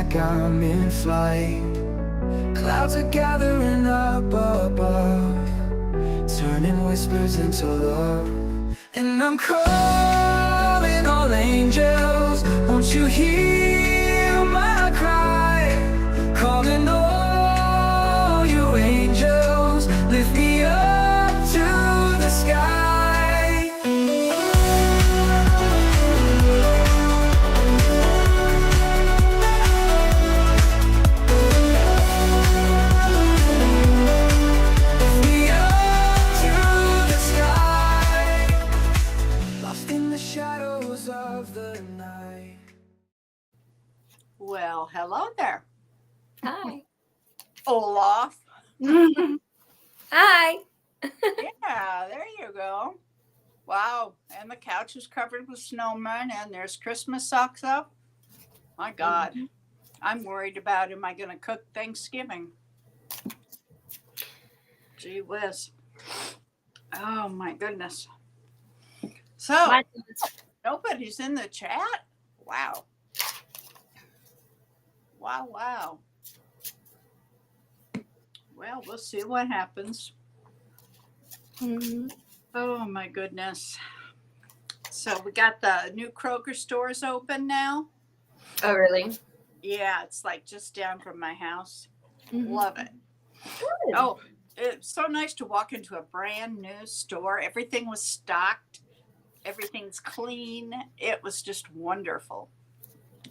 like I'm in flight. Clouds are gathering up above, turning whispers into love. And I'm calling all angels, won't you hear my cry? Calling all you angels, lift me up to the sky. Lift me up to the sky, lost in the shadows of the night. Well, hello there, Hi. Olaf. Hi. Yeah, there you go. Wow, and the couch is covered with snowmen, and there's Christmas socks up. My God, I'm worried about, am I going to cook Thanksgiving? Gee whiz. Oh my goodness. So, What? nobody's in the chat? Wow. Wow, wow. Well, we'll see what happens. Mhm. Oh my goodness. So we got the new Kroger stores open now. Oh, really? Yeah, it's like just down from my house. Mhm. Love it. Good. Oh, it's so nice to walk into a brand new store. Everything was stocked. Everything's clean. It was just wonderful.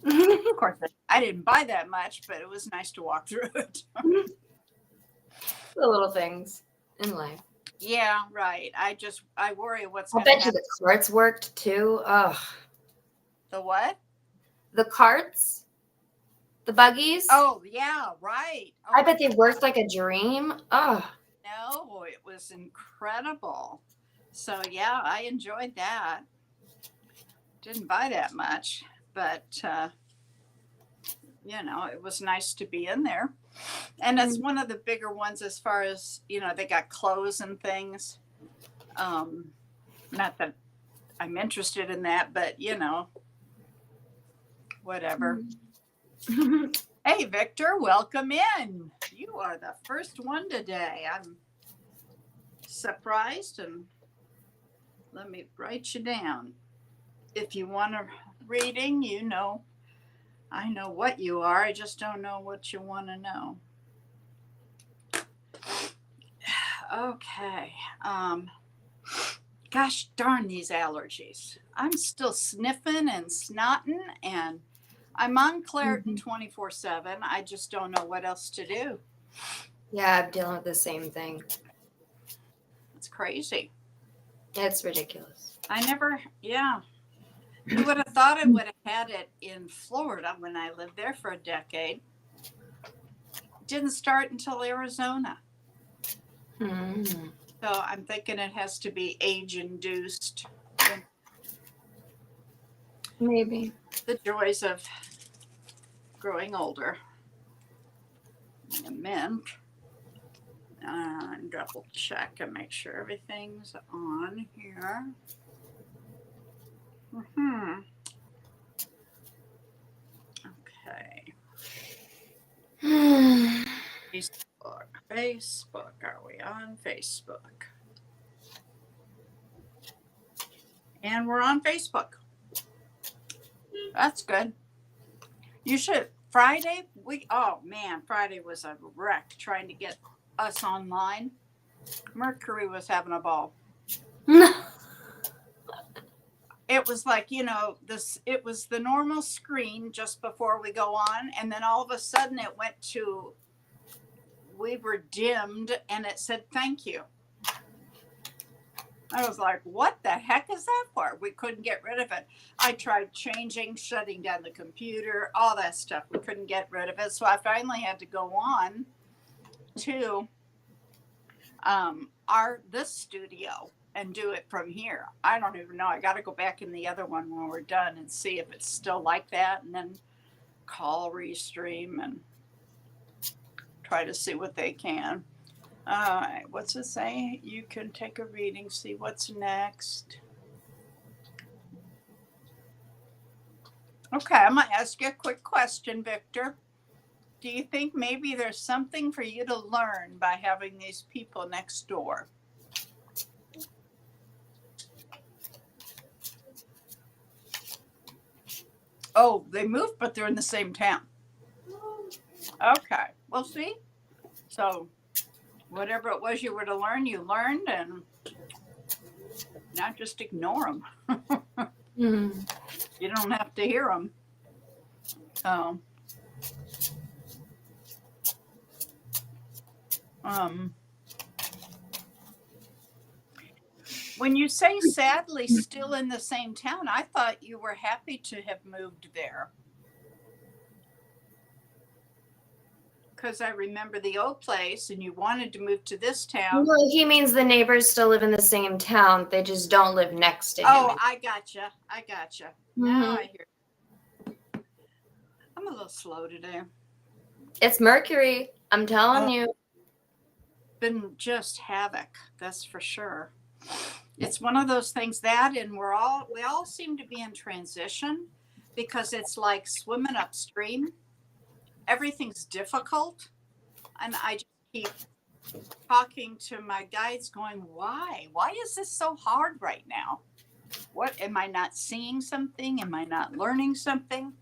Of course, I didn't buy that much, but it was nice to walk through it. The little things in life. Yeah, right. I worry what's I going to bet you happen. the carts worked too. Ugh. The what? The carts? The buggies? Oh, yeah, right. Oh, I bet they worked like a dream. Ugh. no, it was incredible. So, yeah, I enjoyed that. Didn't buy that much, but, it was nice to be in there. And it's one of the bigger ones as far as, they got clothes and things. Not that I'm interested in that, but, whatever. Hey, Victor, welcome in. You are the first one today. I'm surprised, and let me write you down. If you want a reading, I know what you are. I just don't know what you want to know. Okay. Gosh darn these allergies. I'm still sniffing and snotting, and I'm on Claritin 24/7. I just don't know what else to do. Yeah, I'm dealing with the same thing. It's crazy. It's ridiculous. You would have thought I would have had it in Florida when I lived there for a decade. Didn't start until Arizona. Mm. So I'm thinking it has to be age induced. Maybe. The joys of growing older. A mint. Double check and make sure everything's on here. Okay. Facebook. Are we on Facebook? And we're on Facebook. That's good. You should. Friday, Friday was a wreck trying to get us online. Mercury was having a ball. It was like, it was the normal screen just before we go on. And then all of a sudden it went to, we were dimmed and it said, thank you. I was like, what the heck is that for? We couldn't get rid of it. I tried changing, shutting down the computer, all that stuff. We couldn't get rid of it. So I finally had to go on to this studio and do it from here. I don't even know. I got to go back in the other one when we're done and see if it's still like that, and then call Restream and try to see what they can. All right, what's it say? You can take a reading, see what's next. Okay, I'm going to ask you a quick question, Victor. Do you think maybe there's something for you to learn by having these people next door? Oh, they moved, but they're in the same town. Okay, well, see? So, whatever it was you were to learn, you learned, and not just ignore them. Mm. You don't have to hear them. Um, when you say sadly still in the same town, I thought you were happy to have moved there. Because I remember the old place and you wanted to move to this town. Well, he means the neighbors still live in the same town. They just don't live next to him. Oh, I gotcha. Now Mhm. I hear. I'm a little slow today. It's Mercury. I'm telling you. Been just havoc, that's for sure. It's one of those things that, and we all seem to be in transition because it's like swimming upstream. Everything's difficult, and I just keep talking to my guides going, why is this so hard right now? What, am I not seeing something? Am I not learning something?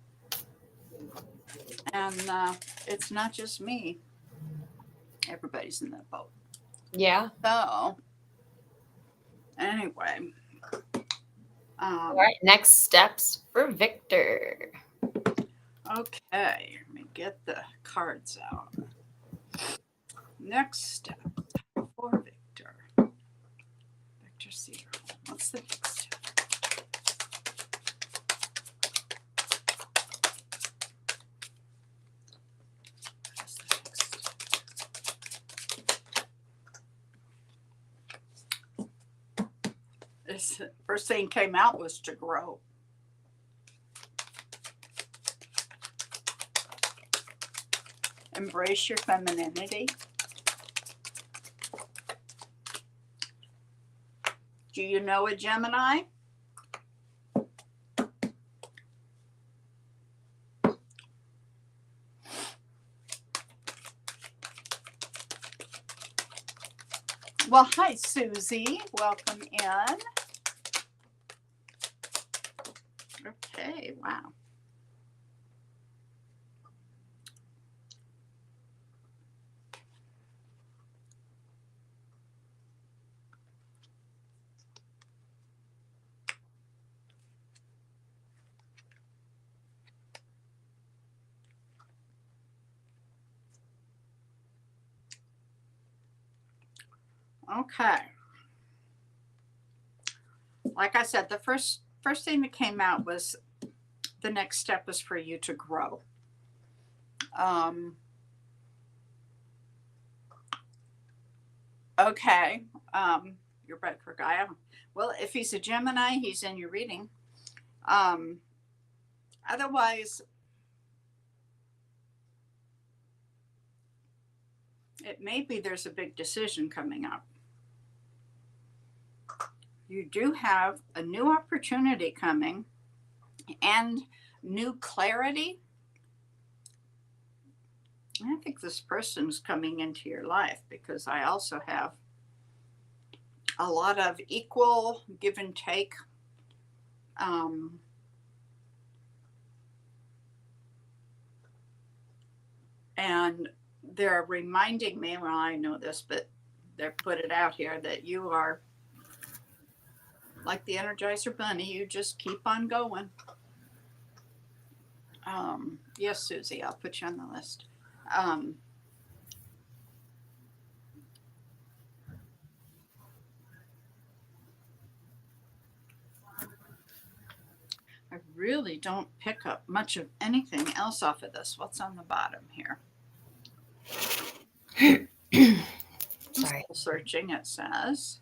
And it's not just me, everybody's in that boat. Yeah. So anyway, All right. Next steps for Victor. okay, let me get the cards out. Next step for Victor. Victor Cedar. What's the next step? What's the next step? This first thing came out was to grow. Embrace your femininity. Do you know a Gemini? Well, hi, Susie. Welcome in. Okay, wow. Okay. Like I said, the first thing that came out was the next step is for you to grow. Okay. You're right for Gaia. Well, if he's a Gemini, he's in your reading. Otherwise, it may be there's a big decision coming up. You do have a new opportunity coming and new clarity. I think this person's coming into your life because I also have a lot of equal give and take. And they're reminding me, well, I know this, but they put it out here that you are like the Energizer Bunny. You just keep on going. Yes, Susie, I'll put you on the list. I really don't pick up much of anything else off of this. What's on the bottom here? Sorry. Soul searching, it says.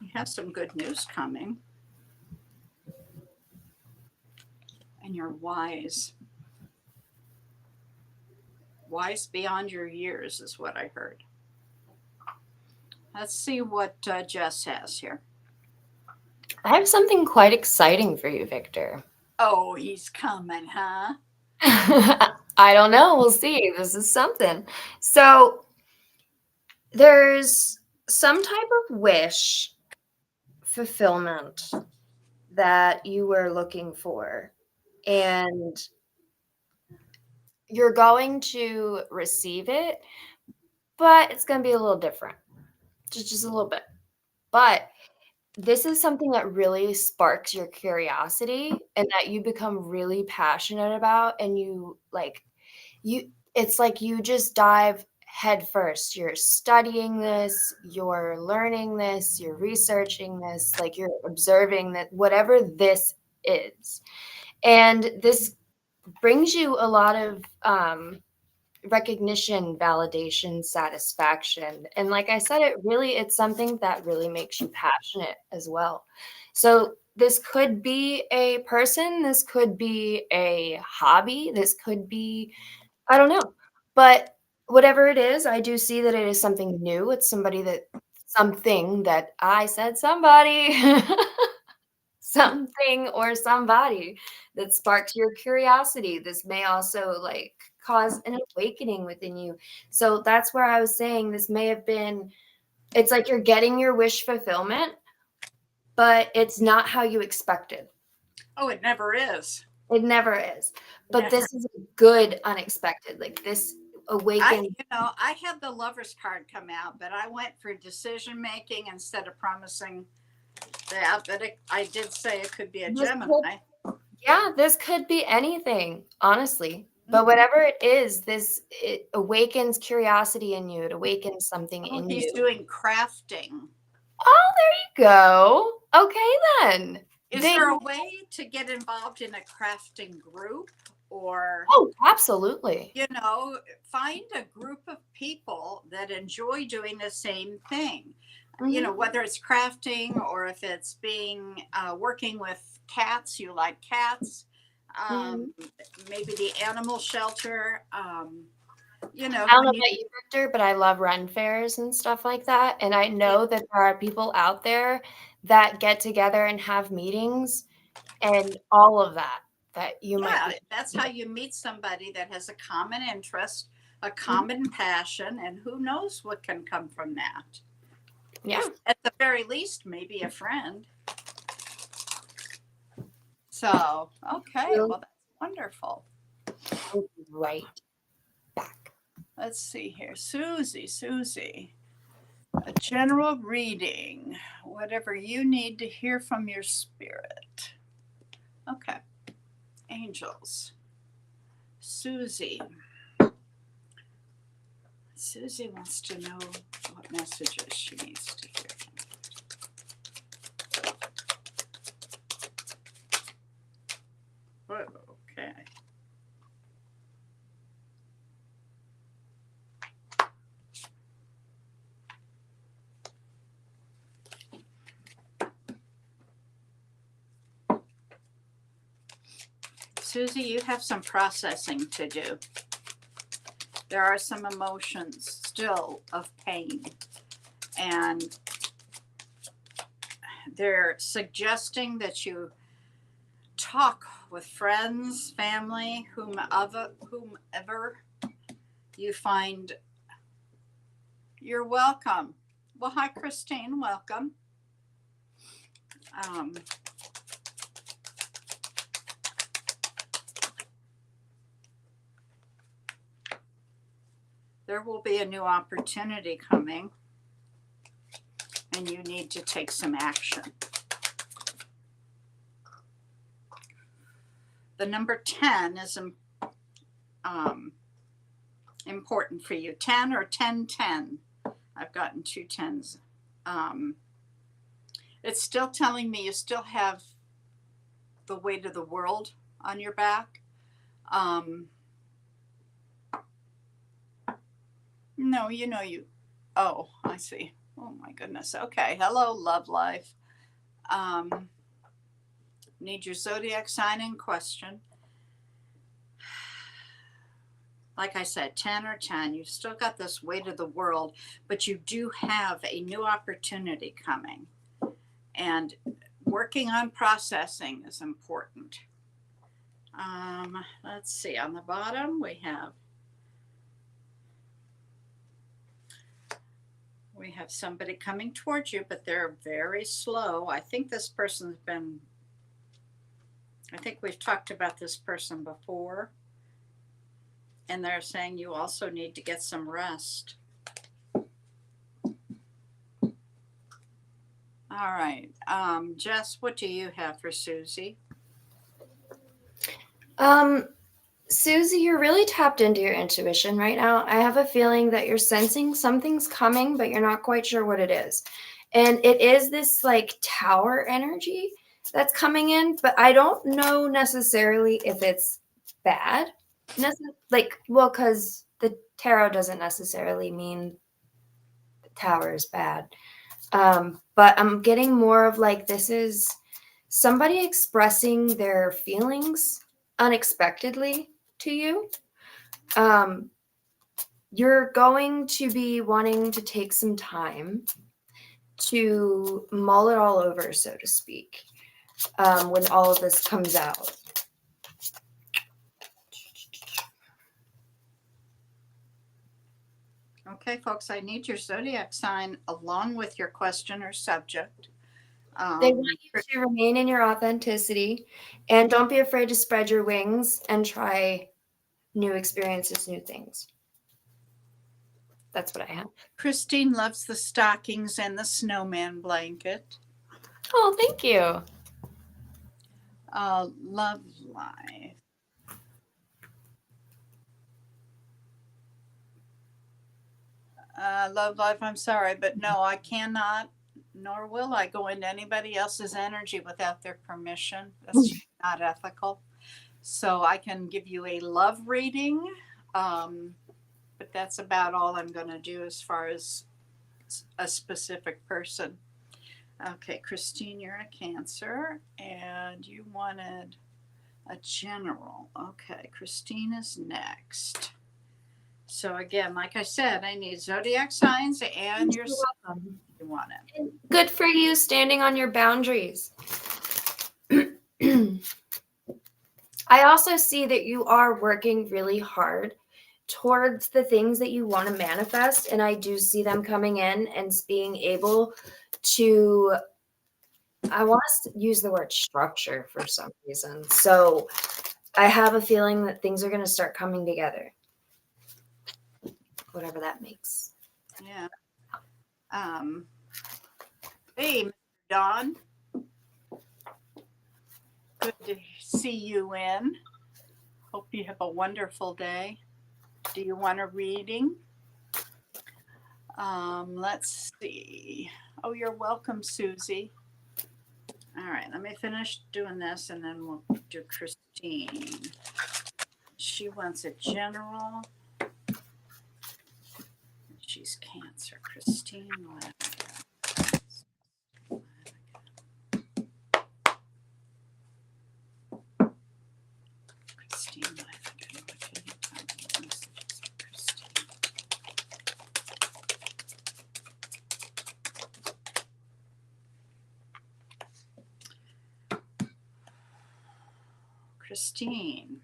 You have some good news coming. And you're wise. Wise beyond your years is what I heard. Let's see what Jess has here. I have something quite exciting for you, Victor. Oh, he's coming, huh? I don't know. We'll see. This is something. So there's some type of wish fulfillment that you were looking for, and you're going to receive it, but it's going to be a little different, just a little bit. But this is something that really sparks your curiosity and that you become really passionate about, and you like you it's like you just dive head first. You're studying this, you're learning this, you're researching this, like you're observing that whatever this is. And this brings you a lot of recognition, validation, satisfaction. And like I said, it's something that really makes you passionate as well. So this could be a person, this could be a hobby, this could be, I don't know. But whatever it is, I do see that it is something new. It's something that I said somebody. Something or somebody that sparks your curiosity. This may also like cause an awakening within you. So that's where I was saying this may have been, it's like you're getting your wish fulfillment, but it's not how you expected. Oh, it never is. It never is. But Never. this is a good unexpected. Like this awakens. I had the lover's card come out, but I went for decision making instead of promising that. But I did say it could be a Gemini. Yeah, this could be anything, honestly. But Mm-hmm. whatever it is, it awakens curiosity in you. It awakens something Oh, in he's you. doing crafting. Oh, there you go. Okay, then. Is there a way to get involved in a crafting group, or Oh, absolutely. find a group of people that enjoy doing the same thing? Mhm. Whether it's crafting or if it's working with cats, you like cats, Mhm. maybe the animal shelter. I don't know about you, Victor, but I love run fairs and stuff like that. And I know that there are people out there that get together and have meetings and all of that you might be. That's how you meet somebody that has a common interest, a common passion, and who knows what can come from that. Yeah. At the very least, maybe a friend. So, okay, well, that's wonderful. Right back. Let's see here. Susie. A general reading, whatever you need to hear from your spirit. Okay. Angels. Susie wants to know what messages she needs to hear. Okay. Susie, you have some processing to do. There are some emotions still of pain, and they're suggesting that you talk with friends, family, whomever you find. You're welcome. Well, hi, Christine. Welcome. There will be a new opportunity coming, and you need to take some action. The number 10 is important for you. 10 or 1010. I've gotten 2 10s. It's still telling me you still have the weight of the world on your back. No, you. Oh, I see. Oh my goodness. Okay. Hello, love life. Need your zodiac sign in question. Like I said, 10 or 10, you've still got this weight of the world, but you do have a new opportunity coming. And working on processing is important. Let's see, on the bottom we have somebody coming towards you, but they're very slow. I think this person's been, I think we've talked about this person before. And they're saying you also need to get some rest. All right. Jess, what do you have for Susie? Susie, you're really tapped into your intuition right now. I have a feeling that you're sensing something's coming, but you're not quite sure what it is. And it is this like tower energy that's coming in, but I don't know necessarily if it's bad. Because the tarot doesn't necessarily mean the tower is bad. But I'm getting more of like this is somebody expressing their feelings unexpectedly to you. You're going to be wanting to take some time to mull it all over, so to speak, when all of this comes out. Okay, folks, I need your zodiac sign along with your question or subject. They want you to remain in your authenticity and don't be afraid to spread your wings and try new experiences, new things. That's what I have. Christine loves the stockings and the snowman blanket. Oh, thank you. Love life. Love life, I'm sorry, but no, I cannot, nor will I go into anybody else's energy without their permission. That's just not ethical. So I can give you a love reading, but that's about all I'm going to do as far as a specific person. Okay, Christine, you're a Cancer, and you wanted a general. Okay, Christine is next. So again, like I said, I need zodiac signs and your welcome. You want it. Good for you standing on your boundaries. I also see that you are working really hard towards the things that you want to manifest, and I do see them coming in and being able to, I want to use the word structure for some reason. So I have a feeling that things are going to start coming together. Whatever that makes. Yeah. Hey, Mr. Don. Good to see you in. Hope you have a wonderful day. Do you want a reading? Let's see. Oh, you're welcome, Susie. All right, let me finish doing this and then we'll do Christine. She wants a general. She's Cancer. Christine Lanigan. Christine Lanigan. What can you tell me? Messages for Christine. Christine.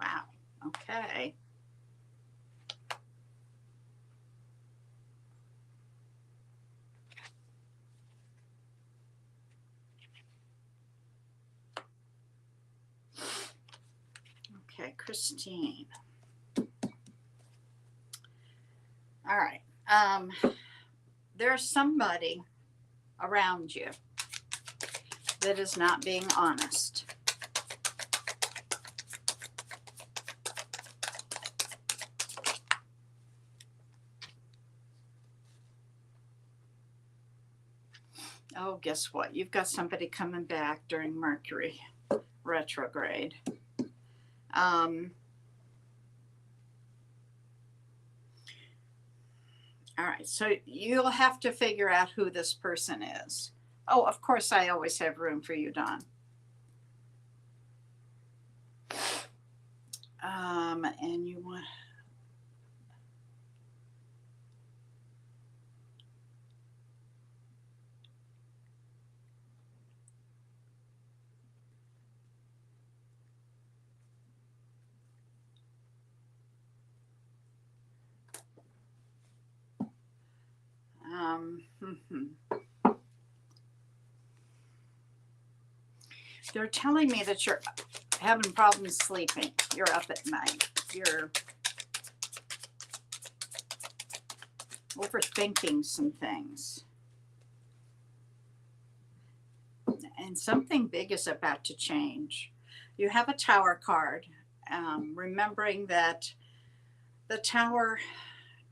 Wow. Okay. Okay, Christine. All right. There's somebody around you that is not being honest. Oh, guess what? You've got somebody coming back during Mercury retrograde. All right, so you'll have to figure out who this person is. Oh, of course, I always have room for you, Don. you want. They're telling me that you're having problems sleeping. You're up at night. You're overthinking some things. And something big is about to change. You have a Tower card, remembering that the Tower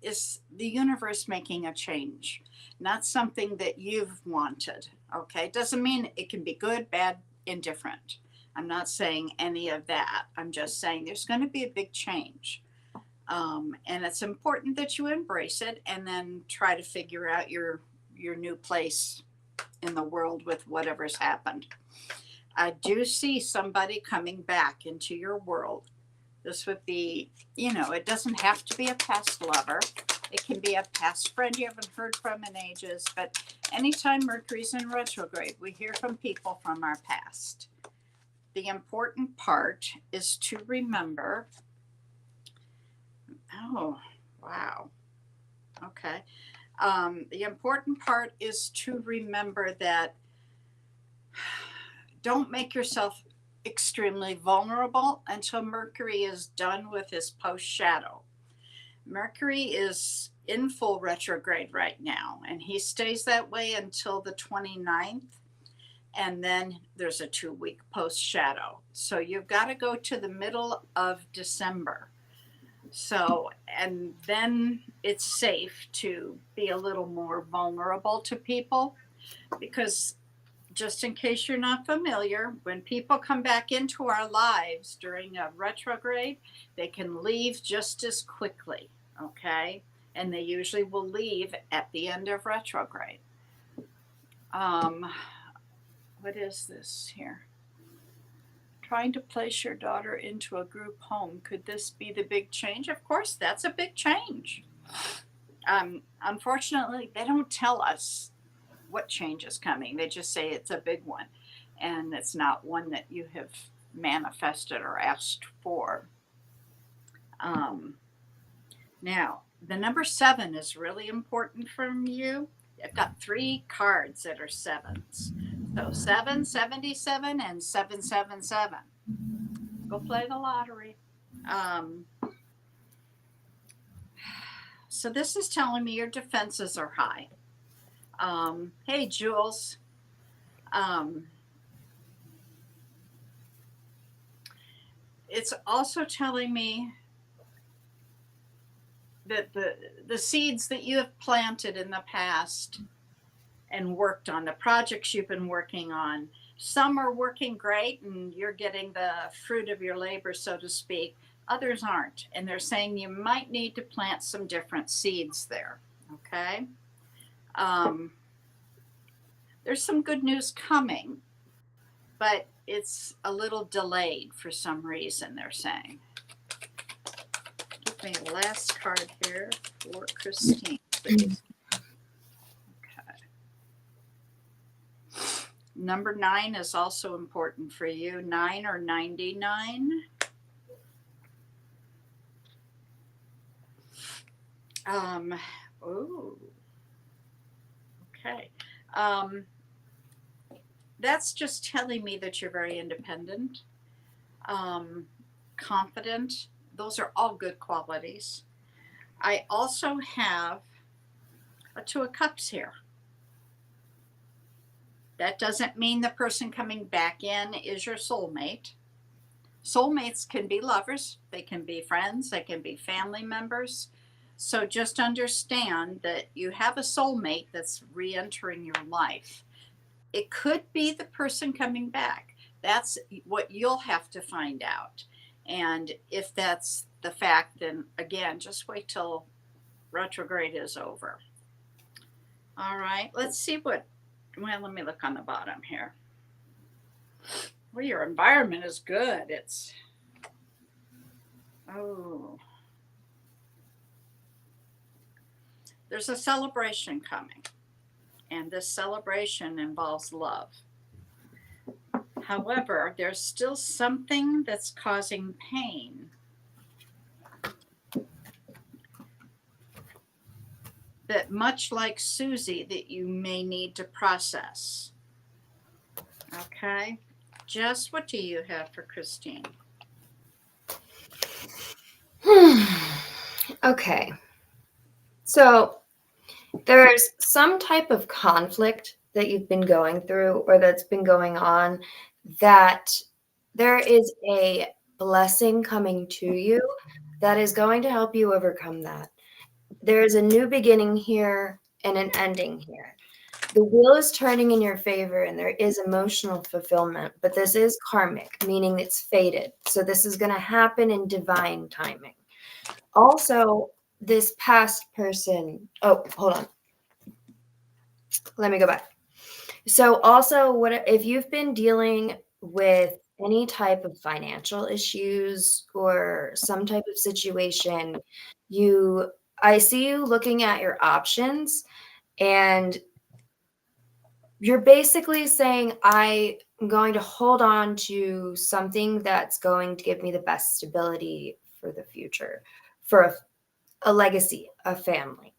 is the universe making a change, not something that you've wanted. Okay, doesn't mean it can be good, bad, indifferent. I'm not saying any of that. I'm just saying there's going to be a big change. And it's important that you embrace it and then try to figure out your new place in the world with whatever's happened. I do see somebody coming back into your world. This would be, it doesn't have to be a past lover. It can be a past friend you haven't heard from in ages. But anytime Mercury's in retrograde, we hear from people from our past. The important part is to remember. Oh, wow. Okay. The important part is to remember that don't make yourself extremely vulnerable until Mercury is done with his post shadow. Mercury is in full retrograde right now, and he stays that way until the 29th. And then there's a 2-week post shadow. So you've got to go to the middle of December. So, and then it's safe to be a little more vulnerable to people, because just in case you're not familiar, when people come back into our lives during a retrograde, they can leave just as quickly, okay? And they usually will leave at the end of retrograde. What is this here? Trying to place your daughter into a group home. Could this be the big change? Of course, that's a big change. Unfortunately, they don't tell us what change is coming. They just say it's a big one, and it's not one that you have manifested or asked for. Now, the number 7 is really important from you. I've got 3 cards that are 7s. So 777 and 777. Go play the lottery. So this is telling me your defenses are high. Hey, Jules. It's also telling me that the seeds that you have planted in the past and worked on, the projects you've been working on, some are working great and you're getting the fruit of your labor, so to speak. Others aren't. And they're saying you might need to plant some different seeds there. Okay. There's some good news coming, but it's a little delayed for some reason, they're saying. Give me the last card here for Christine, please. Okay. Number 9 is also important for you. 9 or 99. Oh, okay. That's just telling me that you're very independent, confident. Those are all good qualities. I also have a 2 of Cups here. That doesn't mean the person coming back in is your soulmate. Soulmates can be lovers, they can be friends, they can be family members. So just understand that you have a soulmate that's re-entering your life. It could be the person coming back. That's what you'll have to find out. And if that's the fact, then again, just wait till retrograde is over. All right, let's see what, well, let me look on the bottom here. Well, your environment is good. It's, oh, there's a celebration coming, and this celebration involves love. However, there's still something that's causing pain. That much like Susie, that you may need to process. Okay? Jess, what do you have for Christine? Okay. So there's some type of conflict that you've been going through or that's been going on, that there is a blessing coming to you that is going to help you overcome that. There's a new beginning here and an ending here. The wheel is turning in your favor and there is emotional fulfillment, but this is karmic, meaning it's fated. So this is going to happen in divine timing. Also, this past person, oh, hold on. Let me go back. So also, what if you've been dealing with any type of financial issues or some type of situation, I see you looking at your options, and you're basically saying, I'm going to hold on to something that's going to give me the best stability for the future, for a legacy, a family.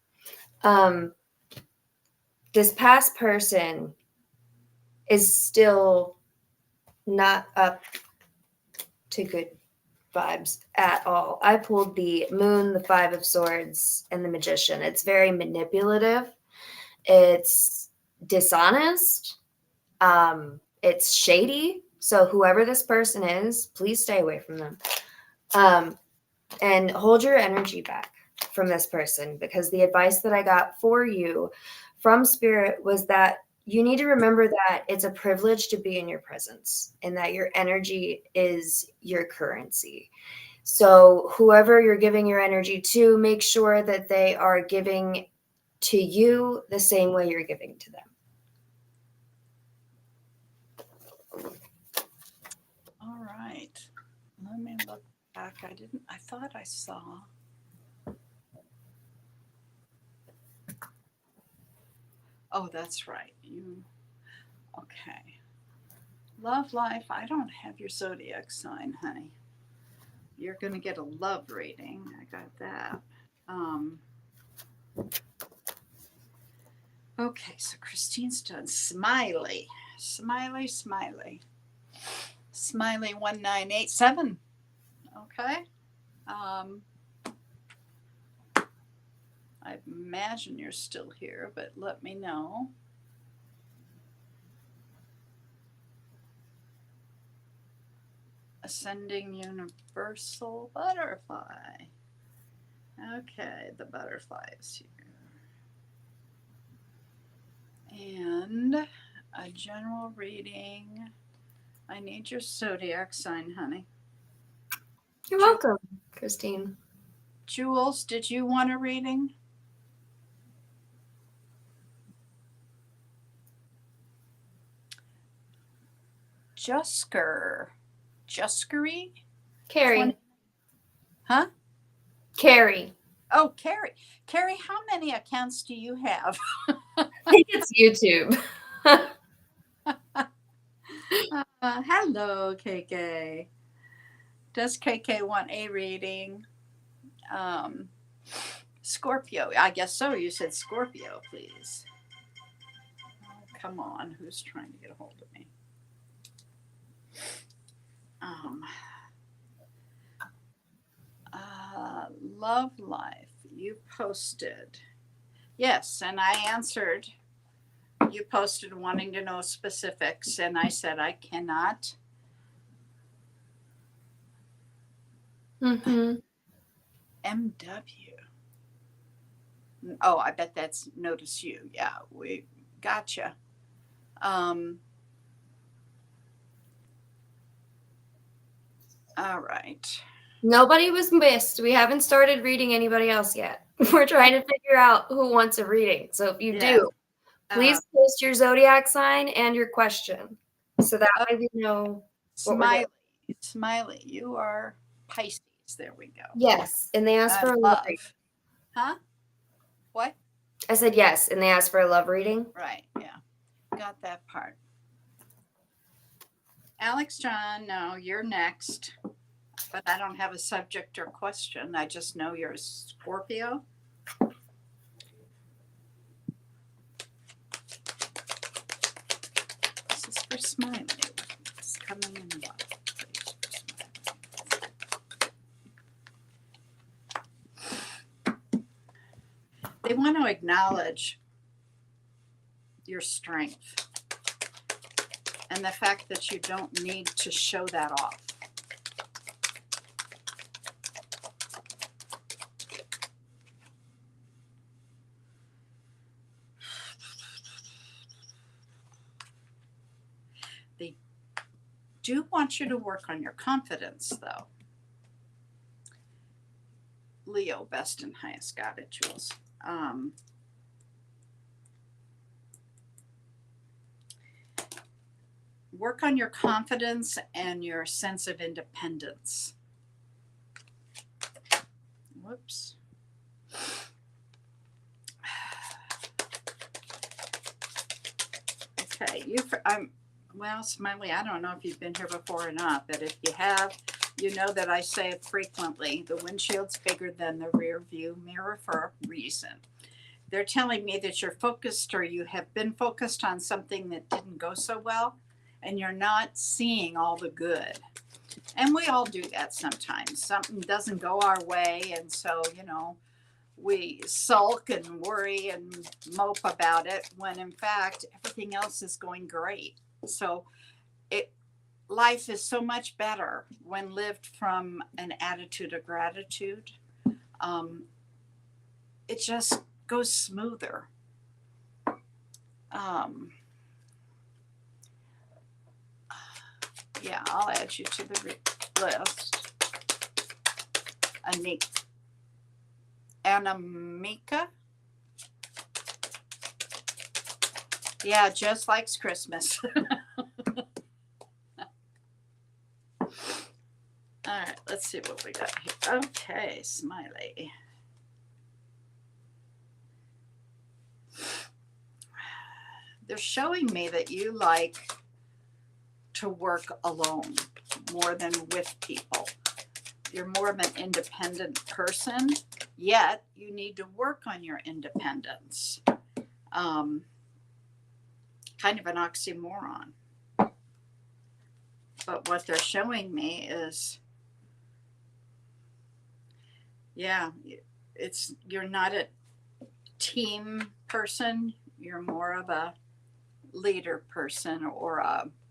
This past person is still not up to good vibes at all. I pulled the Moon, the Five of Swords, and the Magician. It's very manipulative. It's dishonest. It's shady. So whoever this person is, please stay away from them. And hold your energy back from this person, because the advice that I got for you from Spirit was that you need to remember that it's a privilege to be in your presence and that your energy is your currency. So whoever you're giving your energy to, make sure that they are giving to you the same way you're giving to them. All right. Let me look back. I thought I saw. Oh, that's right. Okay. Love life. I don't have your zodiac sign, honey. You're going to get a love reading. I got that. Okay, so Christine's done. Smiley. Smiley 1987. Okay. I imagine you're still here, but let me know. Ascending Universal Butterfly. Okay, the butterfly is here. And a general reading. I need your zodiac sign, honey. You're welcome, Christine. Jules, did you want a reading? Juskery? Carrie. Huh? Carrie. Oh, Carrie. Carrie, how many accounts do you have? I think it's YouTube. Hello, KK. Does KK want a reading? Scorpio. I guess so. You said Scorpio, please. Oh, come on. Who's trying to get a hold of me? Love life. You posted. Yes, and I answered. You posted wanting to know specifics, and I said I cannot. Mm-hmm. MW. Oh, I bet that's notice you. Yeah, we gotcha. All right. Nobody was missed. We haven't started reading anybody else yet. We're trying to figure out who wants a reading. So if you do, please post your zodiac sign and your question, so that way we know. Smiley, you are Pisces. There we go. Yes, and they asked for a love. love. Huh? What? I said yes, and they asked for a love reading. Right, yeah. Got that part. Alex John, no, you're next. But I don't have a subject or question. I just know you're a Scorpio. This is for Smiley. It's coming in what? They want to acknowledge your strength and the fact that you don't need to show that off. They do want you to work on your confidence, though. Leo, best and highest. Got it, Jules. Work on your confidence and your sense of independence. Whoops. Okay, well, Smiley, I don't know if you've been here before or not, but if you have, you know that I say it frequently. The windshield's bigger than the rear view mirror for a reason. They're telling me that you're focused, or you have been focused on something that didn't go so well, and you're not seeing all the good. And we all do that sometimes. Something doesn't go our way, and so, we sulk and worry and mope about it when in fact everything else is going great. So life is so much better when lived from an attitude of gratitude. It just goes smoother. Yeah, I'll add you to the list. Anamika. Yeah, just likes Christmas. All right, let's see what we got here. Okay, Smiley. They're showing me that you like to work alone more than with people. You're more of an independent person, yet you need to work on your independence. Kind of an oxymoron. But what they're showing me is, yeah, you're not a team person. You're more of a leader person, or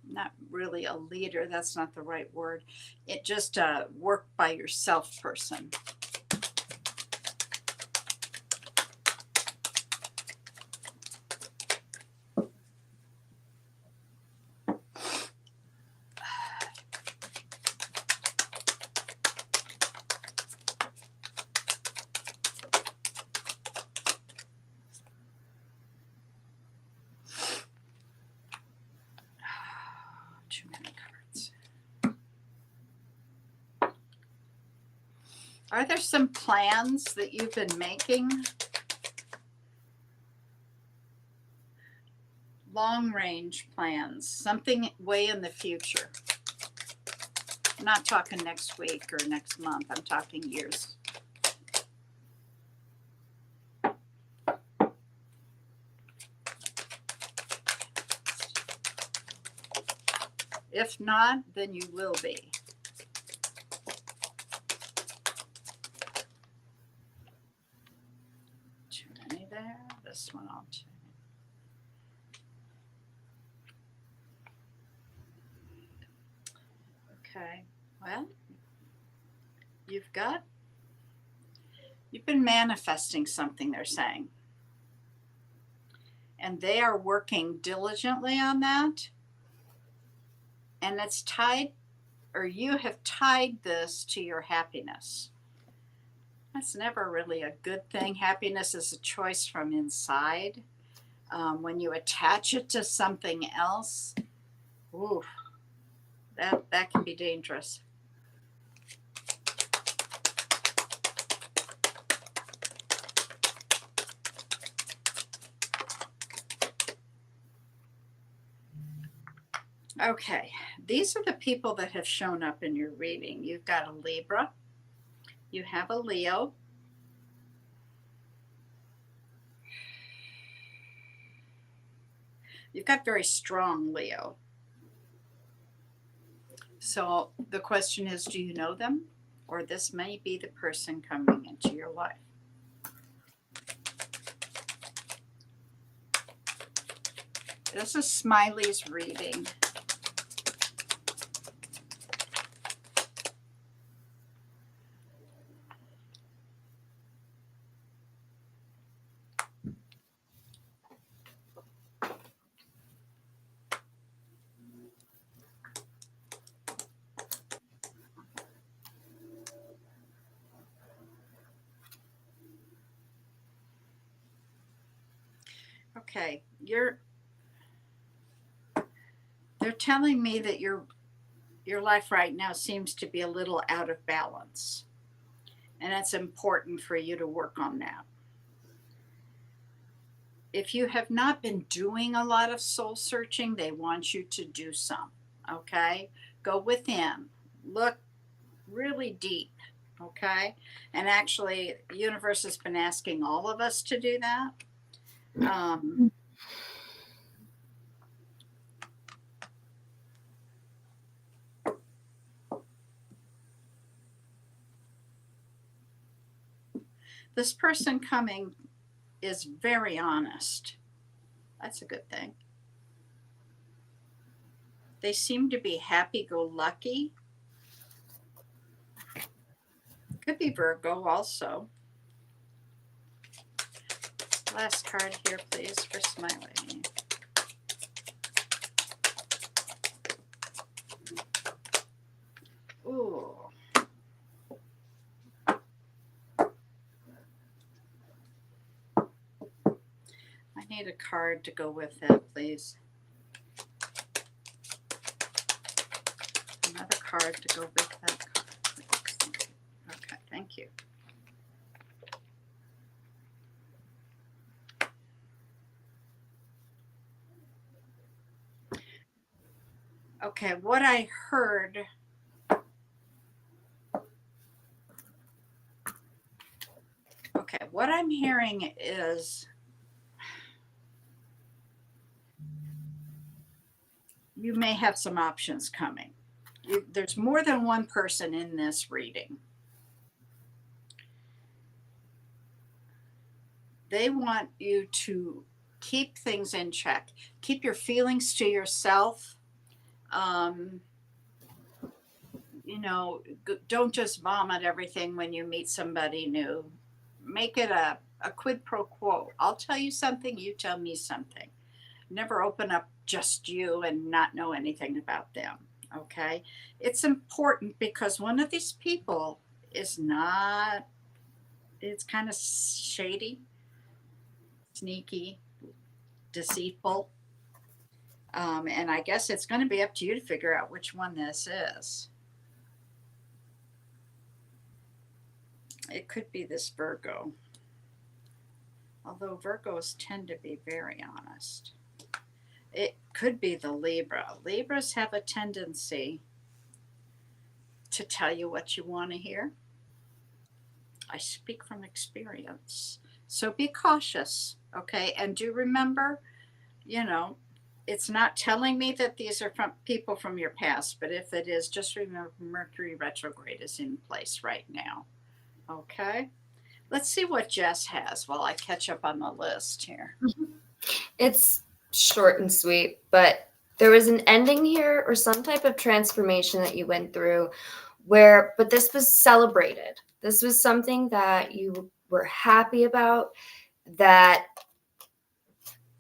not really a leader. That's not the right word. It just a work by yourself person. Too many cards. Are there some plans that you've been making? Long range plans, something way in the future. I'm not talking next week or next month. I'm talking years. If not, then you will be. Too many there. This one I'll change. Okay, well, you've been manifesting something, they're saying. And they are working diligently on that. And it's tied, or you have tied this to your happiness. That's never really a good thing. Happiness is a choice from inside. When you attach it to something else, ooh, that can be dangerous. Okay, these are the people that have shown up in your reading. You've got a Libra, you have a Leo, you've got very strong Leo. So the question is, do you know them? Or this may be the person coming into your life. This is Smiley's reading. Okay, they're telling me that your life right now seems to be a little out of balance. And it's important for you to work on that. If you have not been doing a lot of soul searching, they want you to do some. Okay? Go within. Look really deep. Okay? And actually, the universe has been asking all of us to do that. This person coming is very honest. That's a good thing. They seem to be happy-go-lucky. Could be Virgo also. Last card here, please, for Smiley. Ooh. I need a card to go with that, please. Another card to go with that card, please. Okay, thank you. Okay, what I heard. Okay, what I'm hearing is you may have some options coming. There's more than one person in this reading. They want you to keep things in check. Keep your feelings to yourself. Don't just vomit everything when you meet somebody new. Make it a quid pro quo. I'll tell you something, you tell me something. Never open up just you and not know anything about them. Okay? It's important because one of these people is not, it's kind of shady, sneaky, deceitful. And I guess it's going to be up to you to figure out which one this is. It could be this Virgo. Although Virgos tend to be very honest. It could be the Libra. Libras have a tendency to tell you what you want to hear. I speak from experience. So be cautious, okay? And do remember, it's not telling me that these are from people from your past, but if it is, just remember Mercury retrograde is in place right now. Okay? Let's see what Jess has while I catch up on the list here. It's short and sweet, but there was an ending here or some type of transformation that you went through but this was celebrated. This was something that you were happy about, that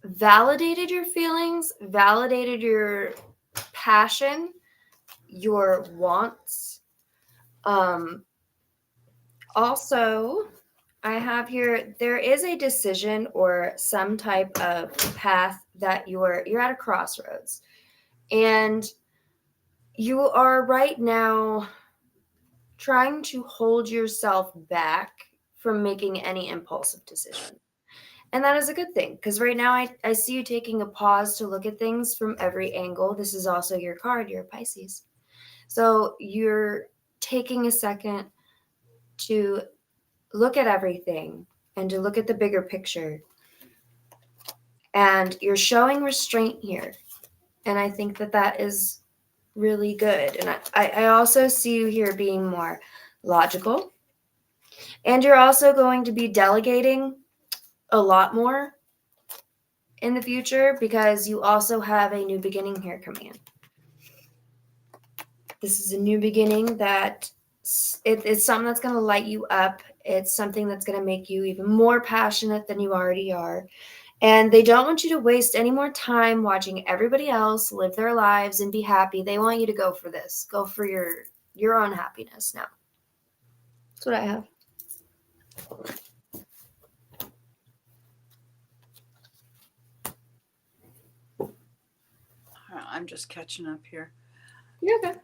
validated your feelings, validated your passion, your wants. Also, I have here, there is a decision or some type of path that you're at a crossroads. And you are right now trying to hold yourself back from making any impulsive decision. And that is a good thing because right now I see you taking a pause to look at things from every angle. This is also your card, you're a Pisces. So you're taking a second to look at everything and to look at the bigger picture. And you're showing restraint here. And I think that that is really good. And I also see you here being more logical. And you're also going to be delegating a lot more in the future because you also have a new beginning here coming in. This is a new beginning that it's something that's going to light you up. It's something that's going to make you even more passionate than you already are. And they don't want you to waste any more time watching everybody else live their lives and be happy. They want you to go for this. Go for your own happiness now. That's what I have. I'm just catching up here. You're okay.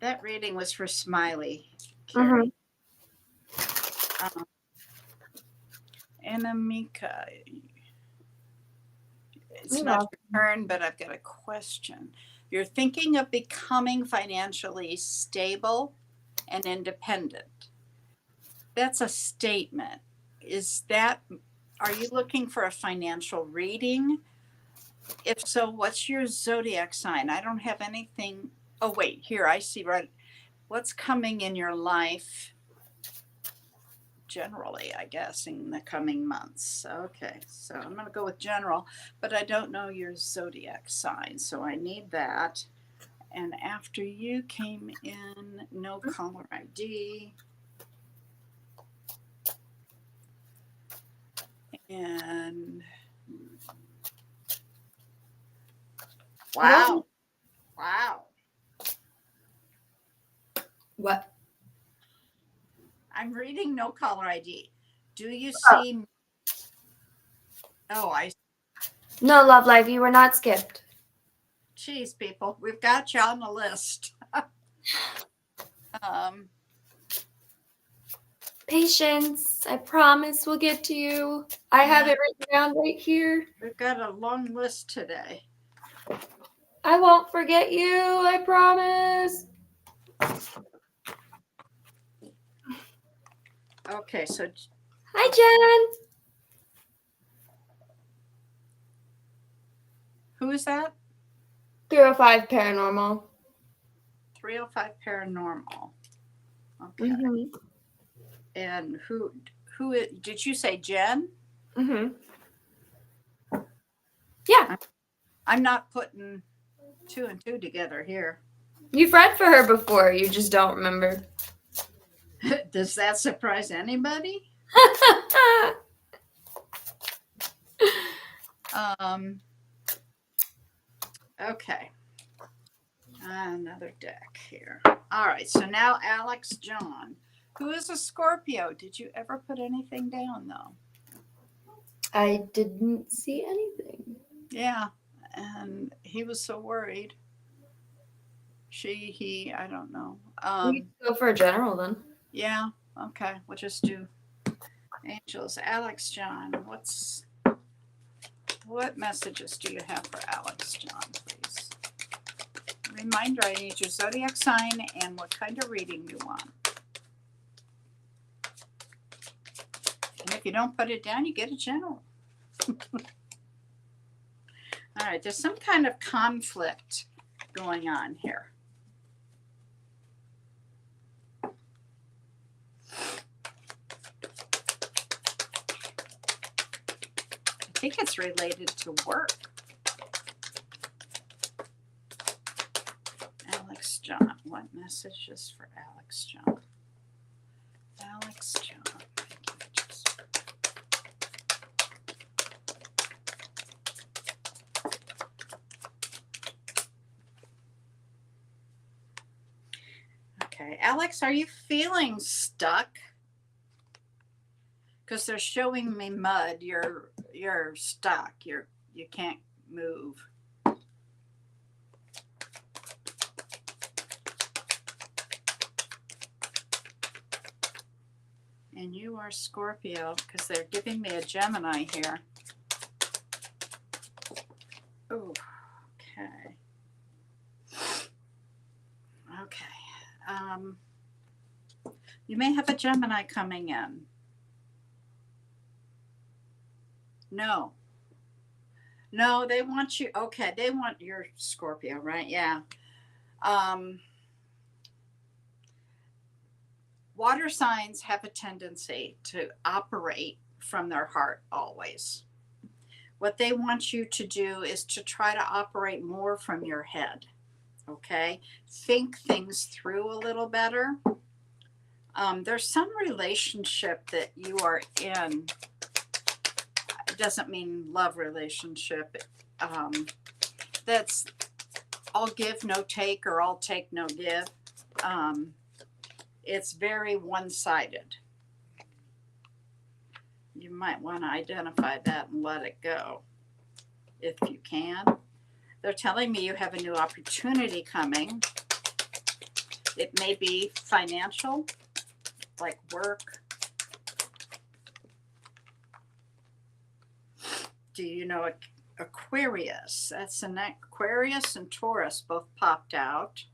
That reading was for Smiley. Carrie. Anamika, it's not your turn, but I've got a question. You're thinking of becoming financially stable and independent. That's a statement. Are you looking for a financial reading? If so, what's your zodiac sign? I don't have anything. Oh, wait, here, I see right. What's coming in your life generally, I guess, in the coming months? Okay, so I'm going to go with general, but I don't know your zodiac sign, so I need that. And after you came in, no caller ID. And wow. What? I'm reading no caller ID. Do you see? Oh, No, Love Life, you were not skipped. Geez, people, we've got you on the list. Patience. I promise we'll get to you. I have it written down right here. We've got a long list today. I won't forget you. I promise. Okay, so Hi, Jen. who is that? 305 Paranormal. 305 Paranormal. Okay. Mm-hmm. And who did you say, Jen? Mm-hmm. Yeah. I'm not putting 2 and 2 together here. You've read for her before. You just don't remember. Does that surprise anybody? Okay. Another deck here. All right. So now Alex John, who is a Scorpio. Did you ever put anything down, though? I didn't see anything. Yeah. And he was so worried. He, I don't know. We can go for a general then. Yeah. Okay. We'll just do angels. Alex John, what messages do you have for Alex John, please? Reminder, I need your zodiac sign and what kind of reading you want. And if you don't put it down, you get a general. All right, there's some kind of conflict going on here. I think it's related to work. Alex John, what messages for Alex John? Alex John. Okay, Alex, are you feeling stuck? Because they're showing me mud. You're stuck. You can't move. And you are Scorpio, because they're giving me a Gemini here. Oh, okay. Okay. You may have a Gemini coming in. No. No, they want you. Okay, they want your Scorpio, right? Yeah. Water signs have a tendency to operate from their heart always. What they want you to do is to try to operate more from your head. Okay? Think things through a little better. There's some relationship that you are in. It doesn't mean love relationship. That's all give, no take, or all take, no give. It's very one-sided. You might want to identify that and let it go if you can. They're telling me you have a new opportunity coming. It may be financial, like work. Do you know Aquarius? That's an Aquarius and Taurus both popped out.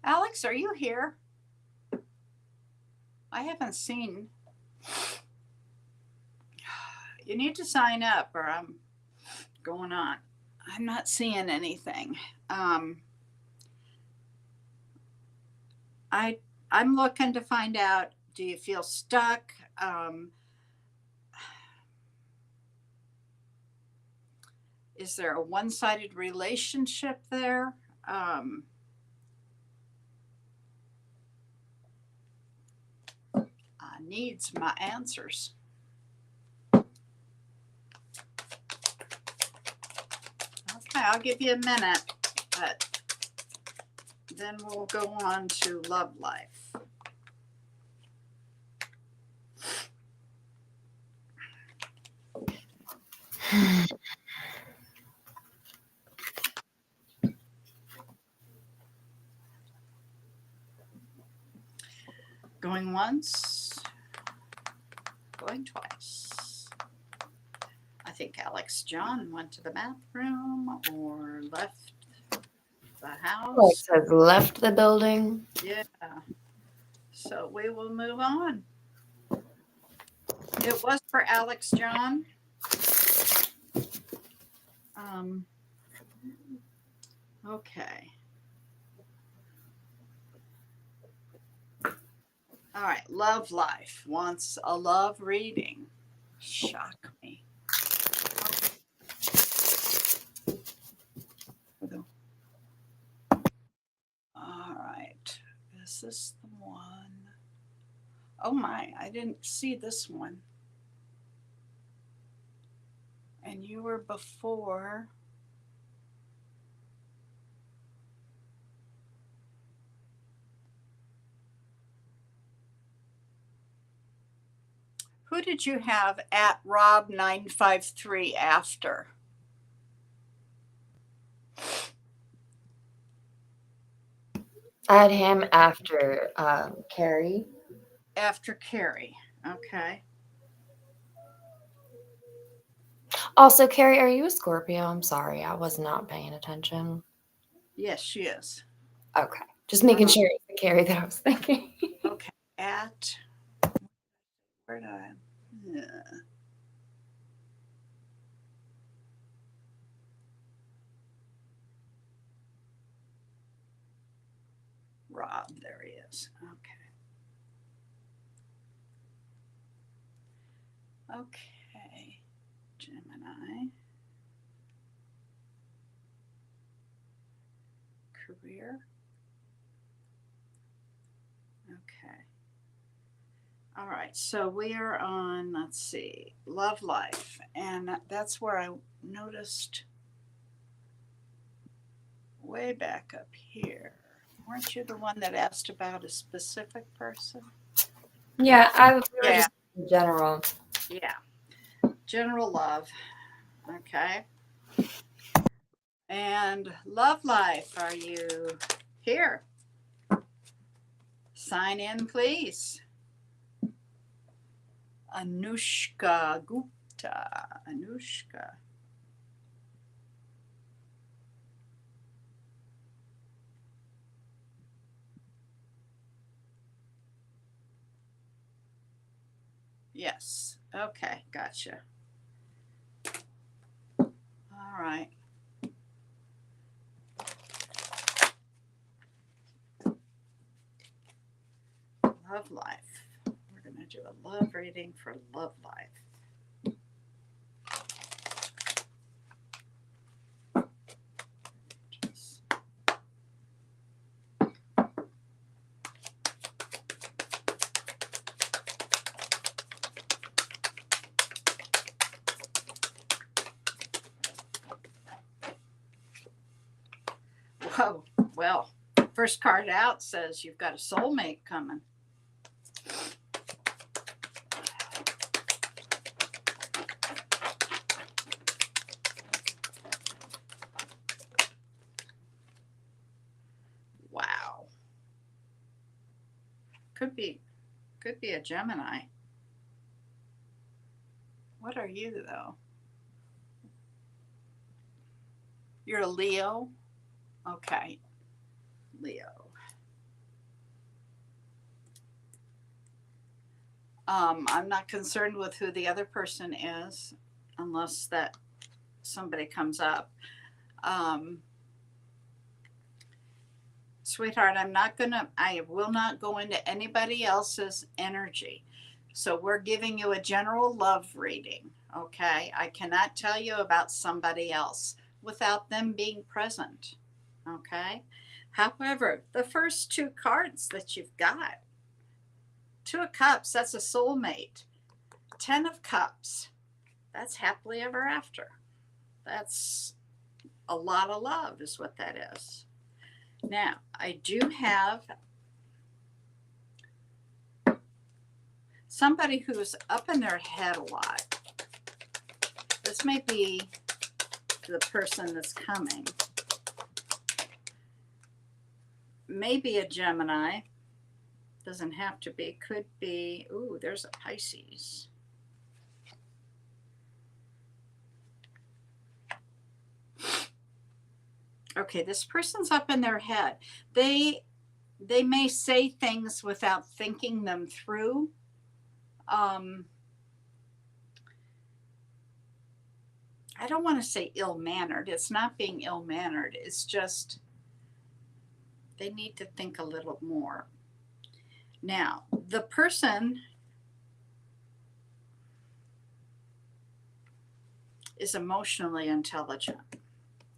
Alex, are you here? I haven't seen. You need to sign up or I'm going on. I'm not seeing anything. I'm looking to find out, do you feel stuck? Is there a one-sided relationship there? I need my answers. Okay, I'll give you a minute, but then we'll go on to love life. Going once, going twice. I think Alex John went to the bathroom or left the house. Alex has left the building. Yeah. So we will move on. It was for Alex John. Okay. All right. Love life wants a love reading. Shock me. All right. This is the one. Oh my, I didn't see this one. And you were before. Who did you have at Rob953 after? I had him after Carrie. After Carrie. Okay. Also, Carrie, are you a Scorpio? I'm sorry, I was not paying attention. Yes, she is. Okay, just making sure it's the Carrie that I was thinking. Okay. At where did I? Yeah. Rob, there he is. Okay. Okay. Gemini. Career. Okay. All right. So we are on, let's see, love life. And that's where I noticed way back up here. Weren't you the one that asked about a specific person? Yeah, we were Yeah. just in general. Yeah. General love. Okay. And love life, are you here? Sign in, please. Anushka Gupta. Anushka. Yes. Okay. Gotcha. All right. Love life. We're going to do a love reading for love life. Whoa. Well, first card out says you've got a soulmate coming. Wow. Could be a Gemini. What are you though? You're a Leo? Okay. Leo. I'm not concerned with who the other person is unless that somebody comes up. Sweetheart, I will not go into anybody else's energy. So we're giving you a general love reading. Okay. I cannot tell you about somebody else without them being present. Okay. However, the first two cards that you've got, Two of Cups, that's a soulmate. 10 of Cups, that's happily ever after. That's a lot of love is what that is. Now, I do have somebody who's up in their head a lot. This may be the person that's coming. Maybe a Gemini. Doesn't have to be. Could be. Ooh, there's a Pisces. Okay, this person's up in their head. They may say things without thinking them through. I don't want to say ill-mannered. It's not being ill-mannered. It's just they need to think a little more. Now, the person is emotionally intelligent.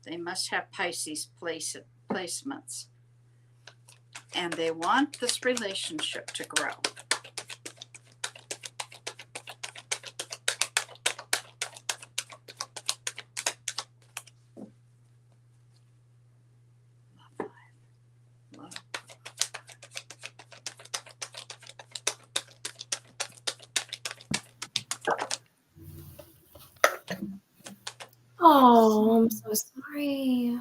They must have Pisces placements. And they want this relationship to grow. Oh, I'm so sorry.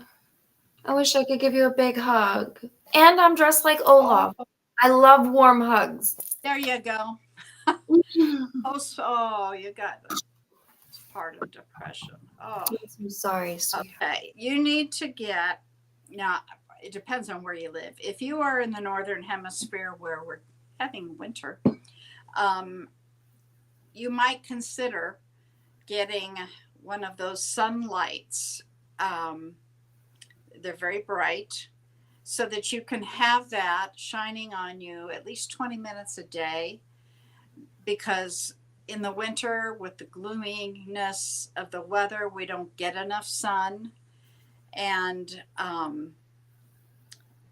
I wish I could give you a big hug. And I'm dressed like Olaf. Oh, I love warm hugs. there you go. Oh, you got this part of depression. Oh, I'm sorry, sweetheart. okay. You need to get, now, it depends on where you live. If you are in the northern hemisphere where we're having winter, you might consider getting one of those sun lights. They're very bright, so that you can have that shining on you at least 20 minutes a day, because in the winter with the gloominess of the weather, we don't get enough sun, and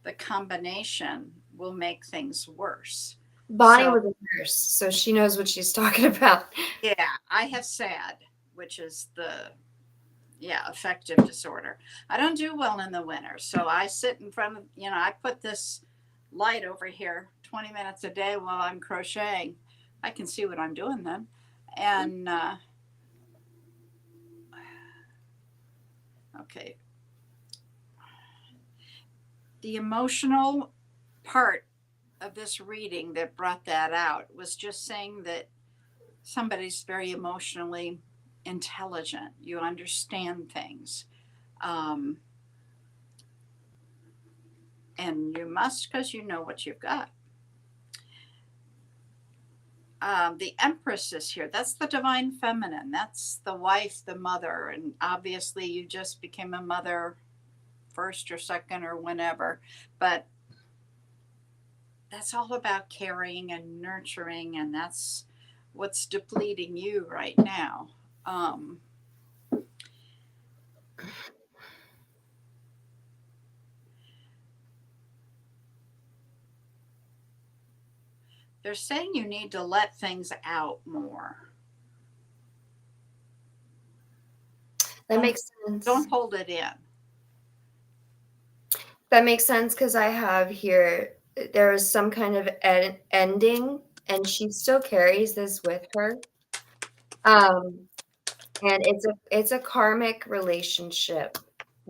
the combination will make things worse. Bonnie So- was a nurse, so she knows what she's talking about. Yeah, I have SAD, which is the affective disorder. I don't do well in the winter, so I sit in front of I put this light over here 20 minutes a day while I'm crocheting. I can see what I'm doing then, and okay. The emotional part of this reading that brought that out was just saying that somebody's very emotionally intelligent. You understand things. And you must, because you know what you've got. The Empress is here. That's the divine feminine. That's the wife, the mother. And obviously, you just became a mother first or second or whenever. But that's all about caring and nurturing. And that's what's depleting you right now. They're saying you need to let things out more. That makes sense. Don't hold it in. That makes sense because I have here, there is some kind of ending, and she still carries this with her. And it's a karmic relationship,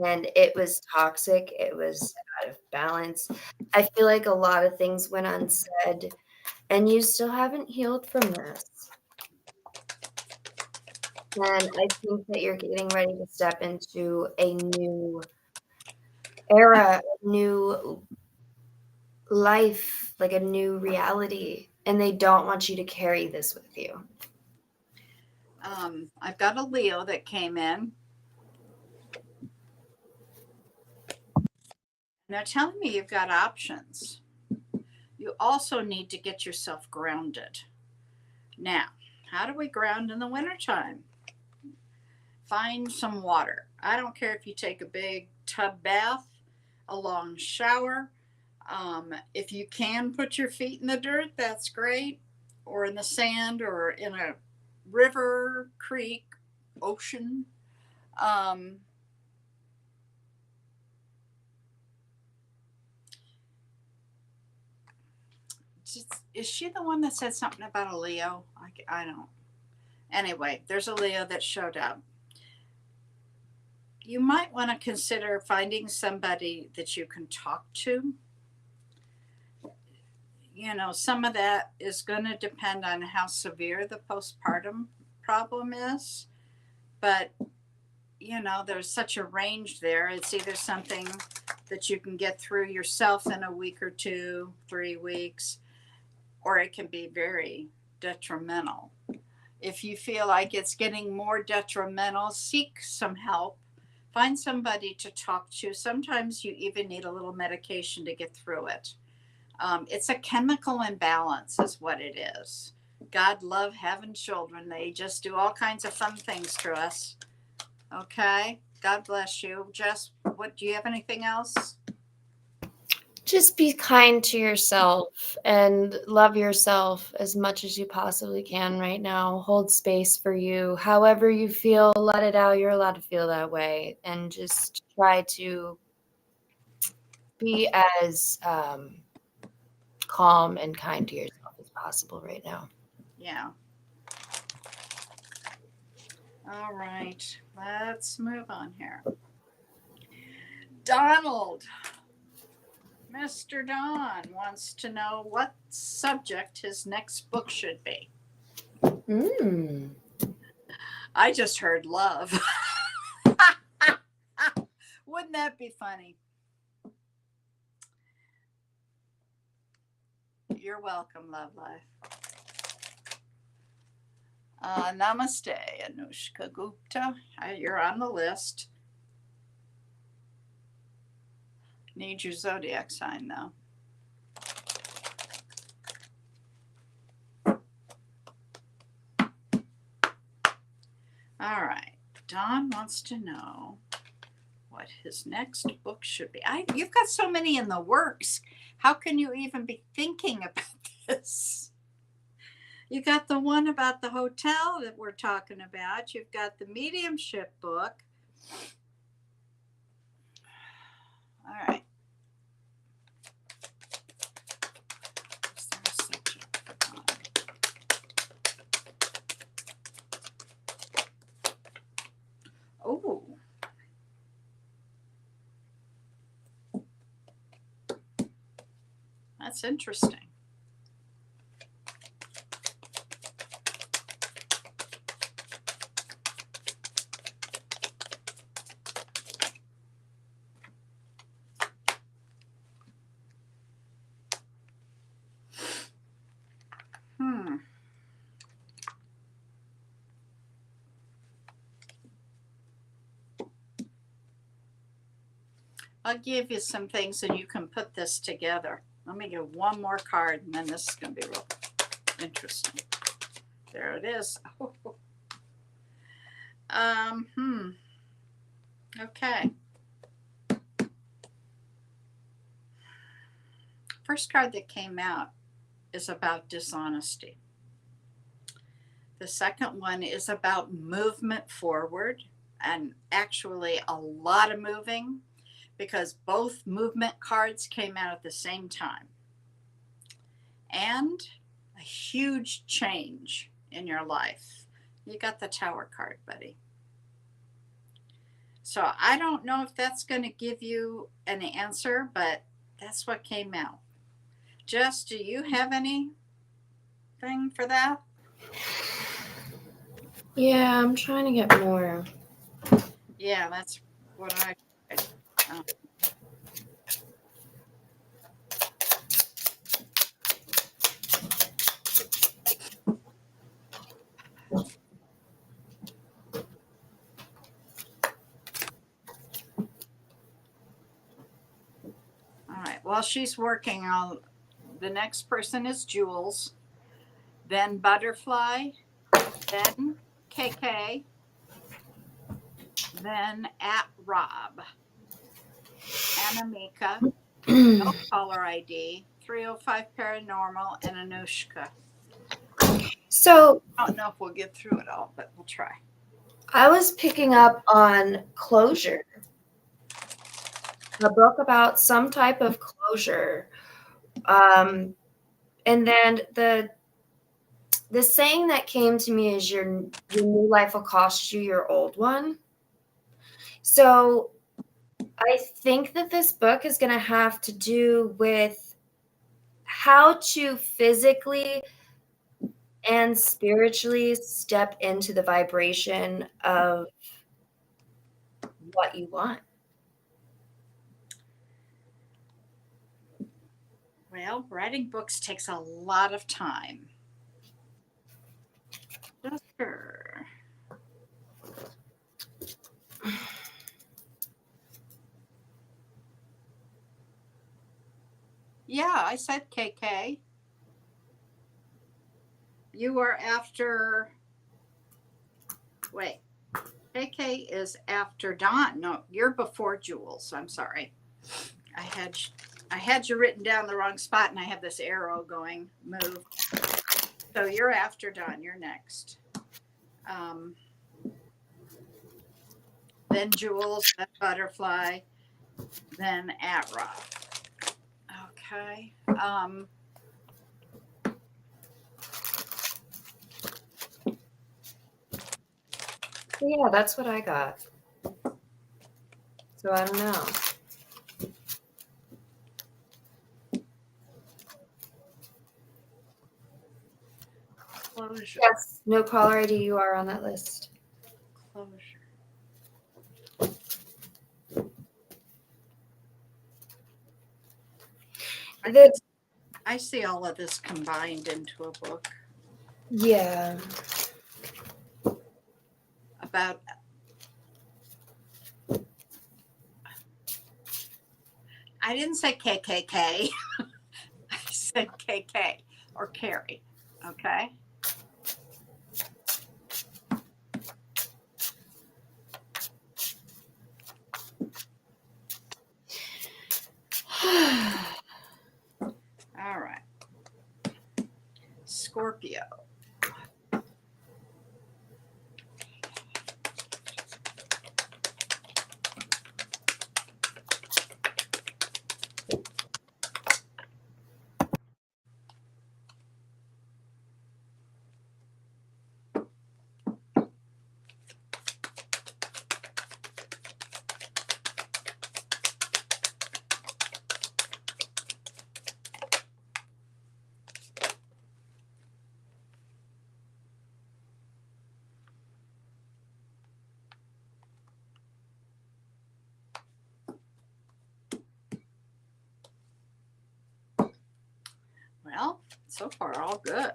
and it was toxic. It was out of balance. I feel like a lot of things went unsaid, and you still haven't healed from this. And I think that you're getting ready to step into a new era, a new life, like a new reality, and they don't want you to carry this with you. I've got a Leo that came in. They're telling me you've got options. You also need to get yourself grounded. Now, how do we ground in the wintertime? Find some water. I don't care if you take a big tub bath, a long shower. If you can put your feet in the dirt, that's great, or in the sand, or in a river, creek, ocean. Is she the one that said something about a Leo? I don't. Anyway, there's a Leo that showed up. You might want to consider finding somebody that you can talk to. Some of that is going to depend on how severe the postpartum problem is. But, there's such a range there. It's either something that you can get through yourself in a week or 2, 3 weeks, or it can be very detrimental. If you feel like it's getting more detrimental, seek some help. Find somebody to talk to. Sometimes you even need a little medication to get through it. It's a chemical imbalance is what it is. God love having children. They just do all kinds of fun things to us. Okay? God bless you. Jess, do you have anything else? Just be kind to yourself and love yourself as much as you possibly can right now. Hold space for you. However you feel, let it out. You're allowed to feel that way. And just try to be as calm and kind to yourself as possible right now. Yeah. All right. Let's move on here. Donald. Mr. Don wants to know what subject his next book should be. I just heard love. Wouldn't that be funny? You're welcome, Love Life. Namaste, Anushka Gupta. You're on the list. Need your zodiac sign, though. All right. Don wants to know what his next book should be. You've got so many in the works. How can you even be thinking about this? You got the one about the hotel that we're talking about. You've got the mediumship book. All right. Is there a subject for mine? Oh. That's interesting. I'll give you some things and you can put this together. Let me get one more card and then this is going to be real interesting. There it is. Okay. First card that came out is about dishonesty. The second one is about movement forward, and actually a lot of moving, because both movement cards came out at the same time. And a huge change in your life. You got the Tower card, buddy. So I don't know if that's going to give you an answer, but that's what came out. Jess, do you have anything for that? Yeah, I'm trying to get more. Yeah, that's what I. All right. While she's working on, the next person is Jules, then Butterfly, then KK, then at Rob, Anamika, no caller ID, 305 Paranormal, and Anushka. So I don't know if we'll get through it all, but we'll try. I was picking up on closure. A book about some type of closure. And then the saying that came to me is your new life will cost you your old one. So I think that this book is going to have to do with how to physically and spiritually step into the vibration of what you want. Well, writing books takes a lot of time. Sure. Yeah, I said KK. You are after. Wait, KK is after Dawn. No, you're before Jules. I'm sorry. I had you written down the wrong spot, and I have this arrow going move. So you're after Dawn. You're next. Then Jules, then Butterfly, then at Rob. Okay. Yeah, that's what I got. So I don't know. Closure. Yes, no caller ID. You are on that list. Closure. I see all of this combined into a book Yeah. about. I didn't say KKK. I said KK or Carrie. Okay. All right. Scorpio. Well, so far all good.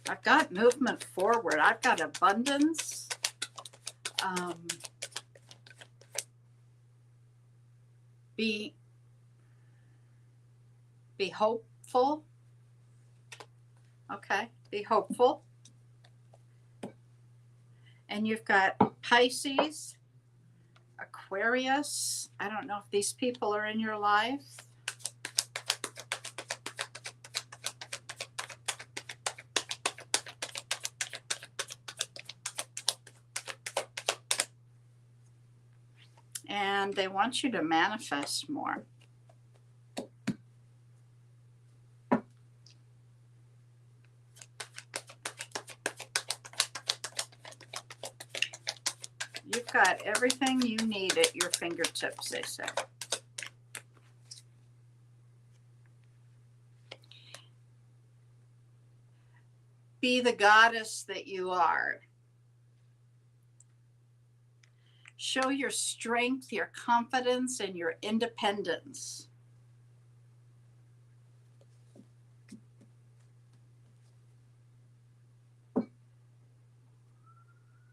I've got movement forward. I've got abundance. Be hopeful. Okay, be hopeful. And you've got Pisces, Aquarius. I don't know if these people are in your life. And they want you to manifest more. You've got everything you need at your fingertips, they say. Be the goddess that you are. Show your strength, your confidence, and your independence.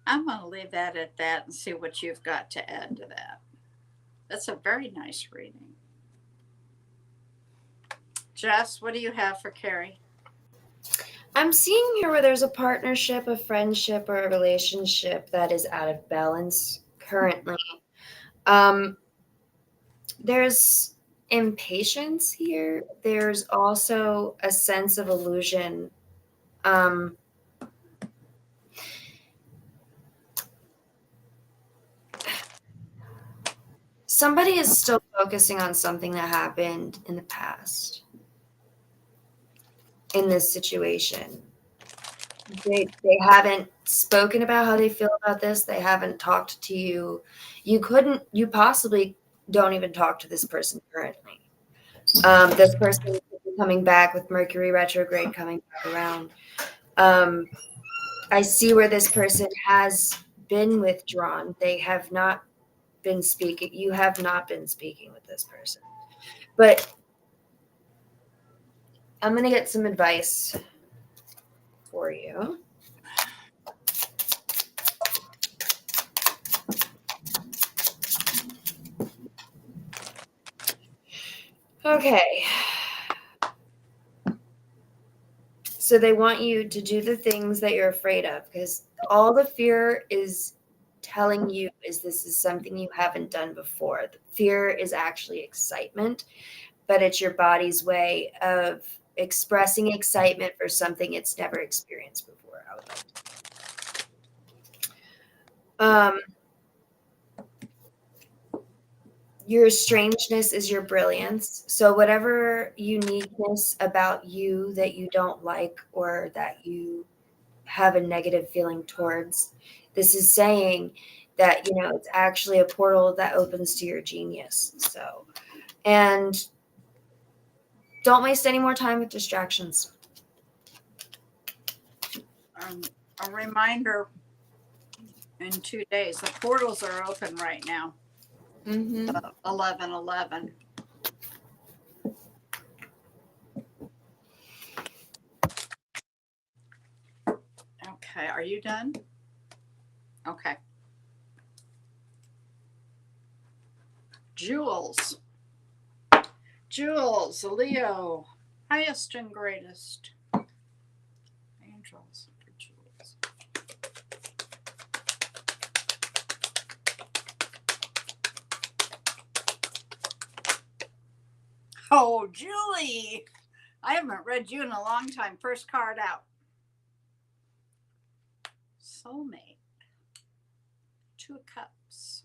I'm going to leave that at that and see what you've got to add to that. That's a very nice reading. Jess, what do you have for Carrie? I'm seeing here where there's a partnership, a friendship, or a relationship that is out of balance currently. There's impatience here. There's also a sense of illusion. Somebody is still focusing on something that happened in the past in this situation. They haven't spoken about how they feel about this. They haven't talked to you. You possibly don't even talk to this person currently. This person is coming back with Mercury retrograde coming back around. I see where this person has been withdrawn. They have not been speaking. You have not been speaking with this person. But I'm going to get some advice for you. Okay. So they want you to do the things that you're afraid of, because all the fear is telling you is this is something you haven't done before. The fear is actually excitement, but it's your body's way of expressing excitement for something it's never experienced before. I would like to. Your strangeness is your brilliance. So whatever uniqueness about you that you don't like or that you have a negative feeling towards, this is saying that, it's actually a portal that opens to your genius. So, and don't waste any more time with distractions. A reminder, in 2 days, the portals are open right now. 11/11. Okay, are you done? Okay. Jules, Leo, highest and greatest. Angels for Jules. Oh, Julie, I haven't read you in a long time. First card out. Soulmate. Two of Cups.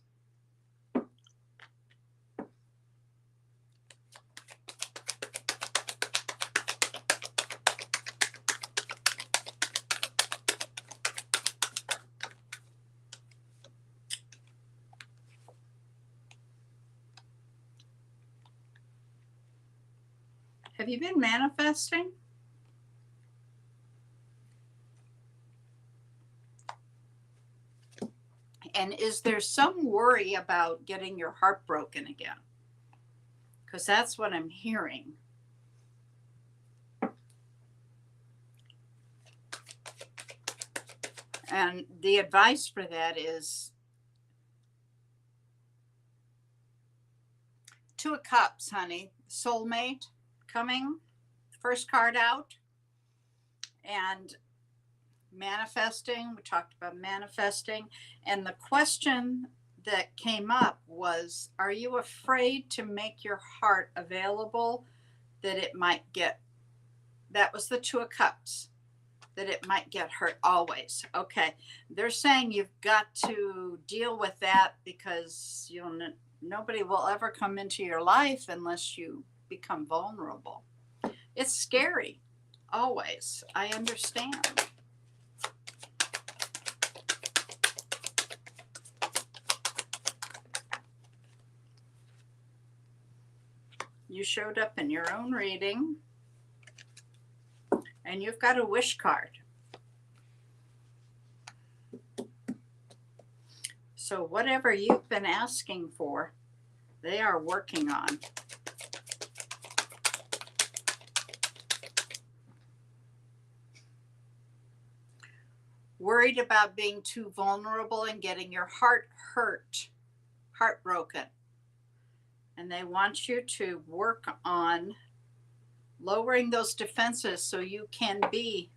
Have you been manifesting? And is there some worry about getting your heart broken again? Because that's what I'm hearing. And the advice for that is Two of Cups, honey. Soulmate coming. First card out. And manifesting. We talked about manifesting. And the question that came up was, are you afraid to make your heart available that it might get, that was the Two of Cups, that it might get hurt always. Okay. They're saying you've got to deal with that because nobody will ever come into your life unless you become vulnerable. It's scary. Always. I understand. You showed up in your own reading, and you've got a wish card. So whatever you've been asking for, they are working on. Worried about being too vulnerable and getting your heart hurt, heartbroken. And they want you to work on lowering those defenses so you can be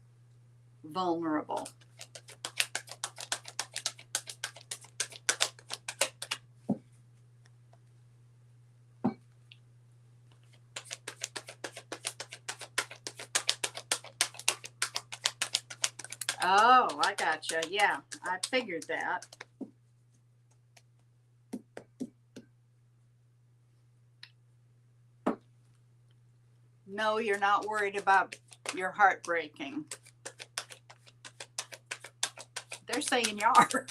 vulnerable. Oh, I gotcha. Yeah, I figured that. No, you're not worried about your heart breaking. They're saying you are.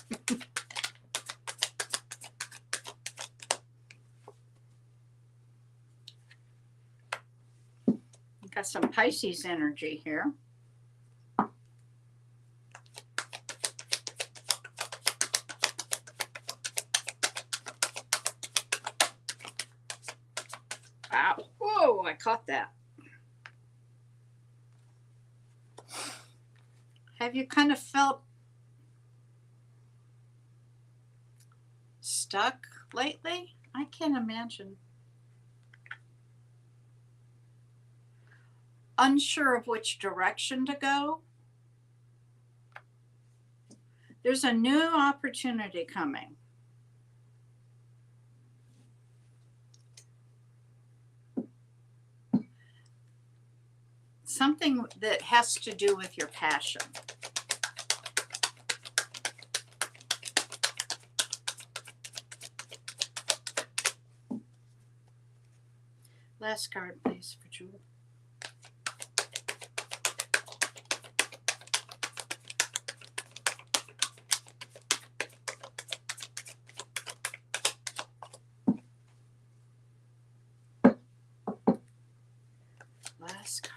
Got some Pisces energy here. Wow. Whoa, I caught that. Have you kind of felt stuck lately? I can't imagine. Unsure of which direction to go? There's a new opportunity coming. Something that has to do with your passion. Last card, please, for Jewel. Last card.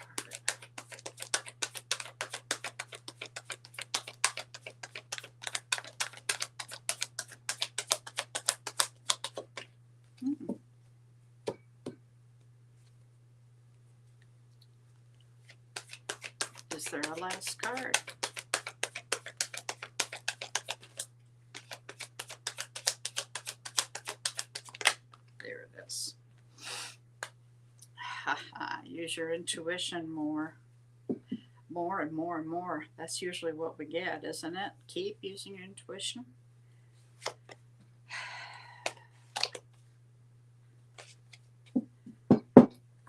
Is there a last card? There it is. Use your intuition more. More and more and more. That's usually what we get, isn't it? Keep using your intuition.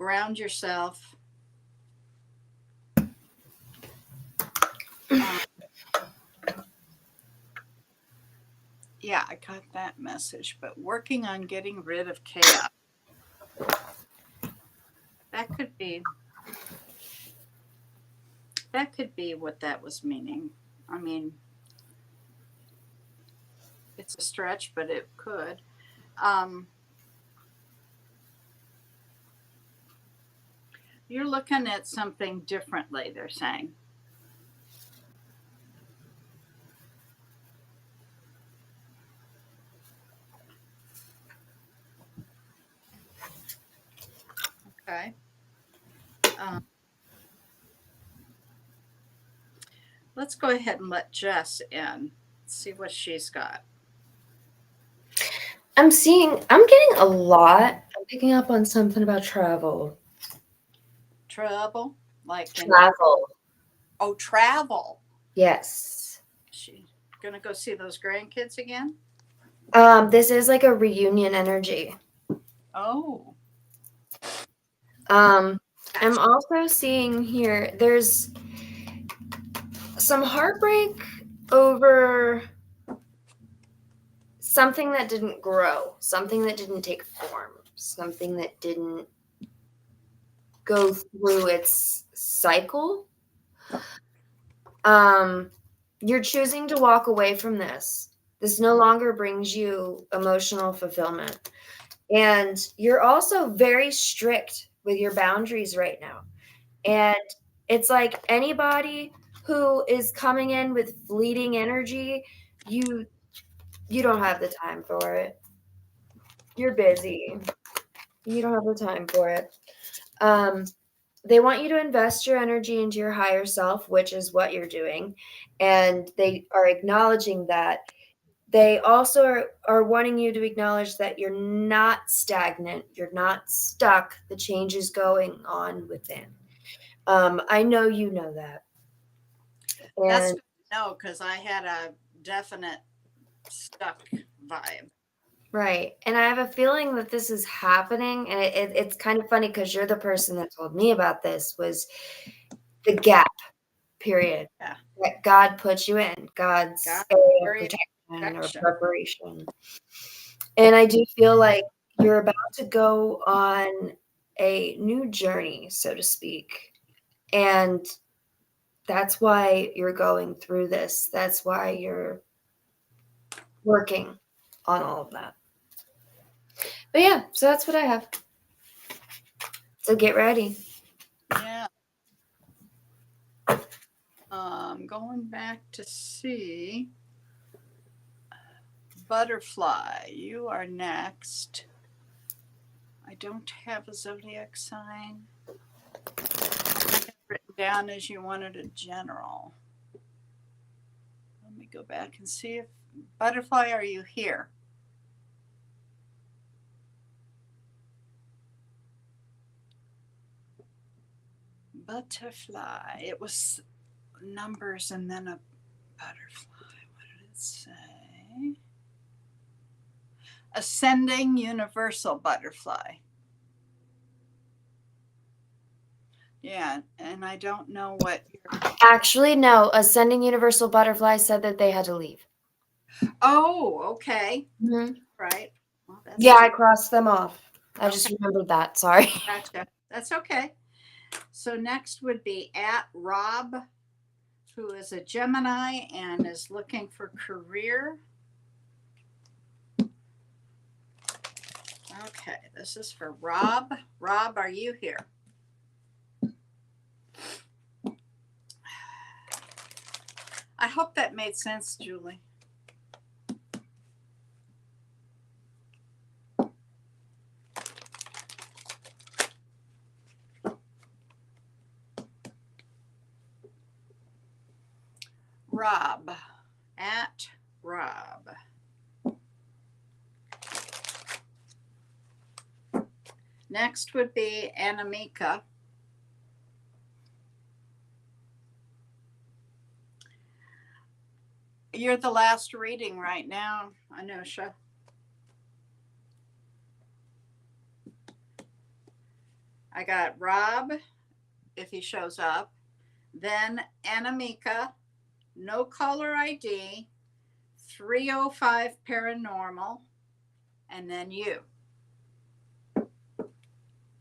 ground yourself. Yeah, I got that message, but working on getting rid of chaos. That could be what that was meaning. I mean, it's a stretch, but it could. You're looking at something differently, they're saying. Okay. Let's go ahead and let Jess in. See what she's got. I'm getting a lot. I'm picking up on something about travel. Trouble? Like Travel. Travel. Yes. She gonna go see those grandkids again? This is like a reunion energy. Oh. I'm also seeing here there's some heartbreak over something that didn't grow, something that didn't take form, something that didn't go through its cycle. You're choosing to walk away from this. This no longer brings you emotional fulfillment. And you're also very strict with your boundaries right now. And it's like anybody who is coming in with fleeting energy, you don't have the time for it. You're busy. You don't have the time for it. They want you to invest your energy into your higher self, which is what you're doing. And they are acknowledging that. They also are wanting you to acknowledge that you're not stagnant. You're not stuck. The change is going on within. I know you know that. That's And no, because I had a definite stuck vibe. right. And I have a feeling that this is happening. And it's kind of funny because you're the person that told me about this was the gap period Yeah. that God put you in, God's God, area of protection or preparation. And I do feel like you're about to go on a new journey, so to speak. And that's why you're going through this. That's why you're working on all of that. But yeah, so that's what I have. So get ready. Yeah. Going back to see Butterfly, you are next. I don't have a zodiac sign. I have it written down as you wanted a general. Let me go back and see if Butterfly, are you here? Butterfly. It was numbers and then a butterfly. What did it say? Ascending universal butterfly. Yeah, and I don't know what. Actually, no. Ascending Universal Butterfly said that they had to leave. Oh, okay. Mm-hmm. Right. Well, Yeah, I crossed them off. I Okay. just remembered that. Sorry. Gotcha. That's okay. So next would be at Rob, who is a Gemini and is looking for career. Okay, this is for Rob. Rob, are you here? I hope that made sense, Julie. Rob, at Rob. Next would be Anamika. You're the last reading right now, Anusha. I got Rob, if he shows up, then Anamika, no caller ID, 305 paranormal, and then you.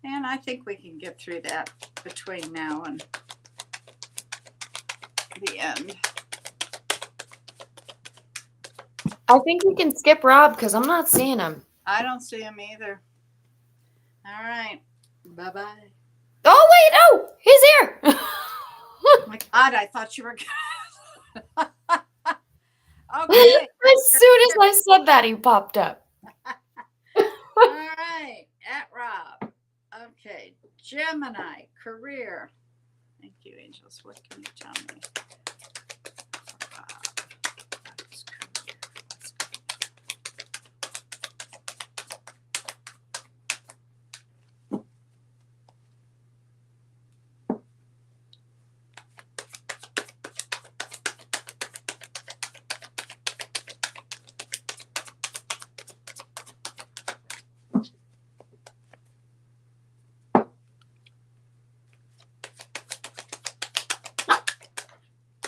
And I think we can get through that between now and the end. I think we can skip Rob because I'm not seeing him. I don't see him either. All right. Bye-bye. Oh, wait, no, he's here. Oh my God, I thought you were okay. As soon as I said that, he popped up. All right. At Rob. Okay. Gemini, career. Thank you, angels. What can you tell me? Rob. Rob's career. Let's go.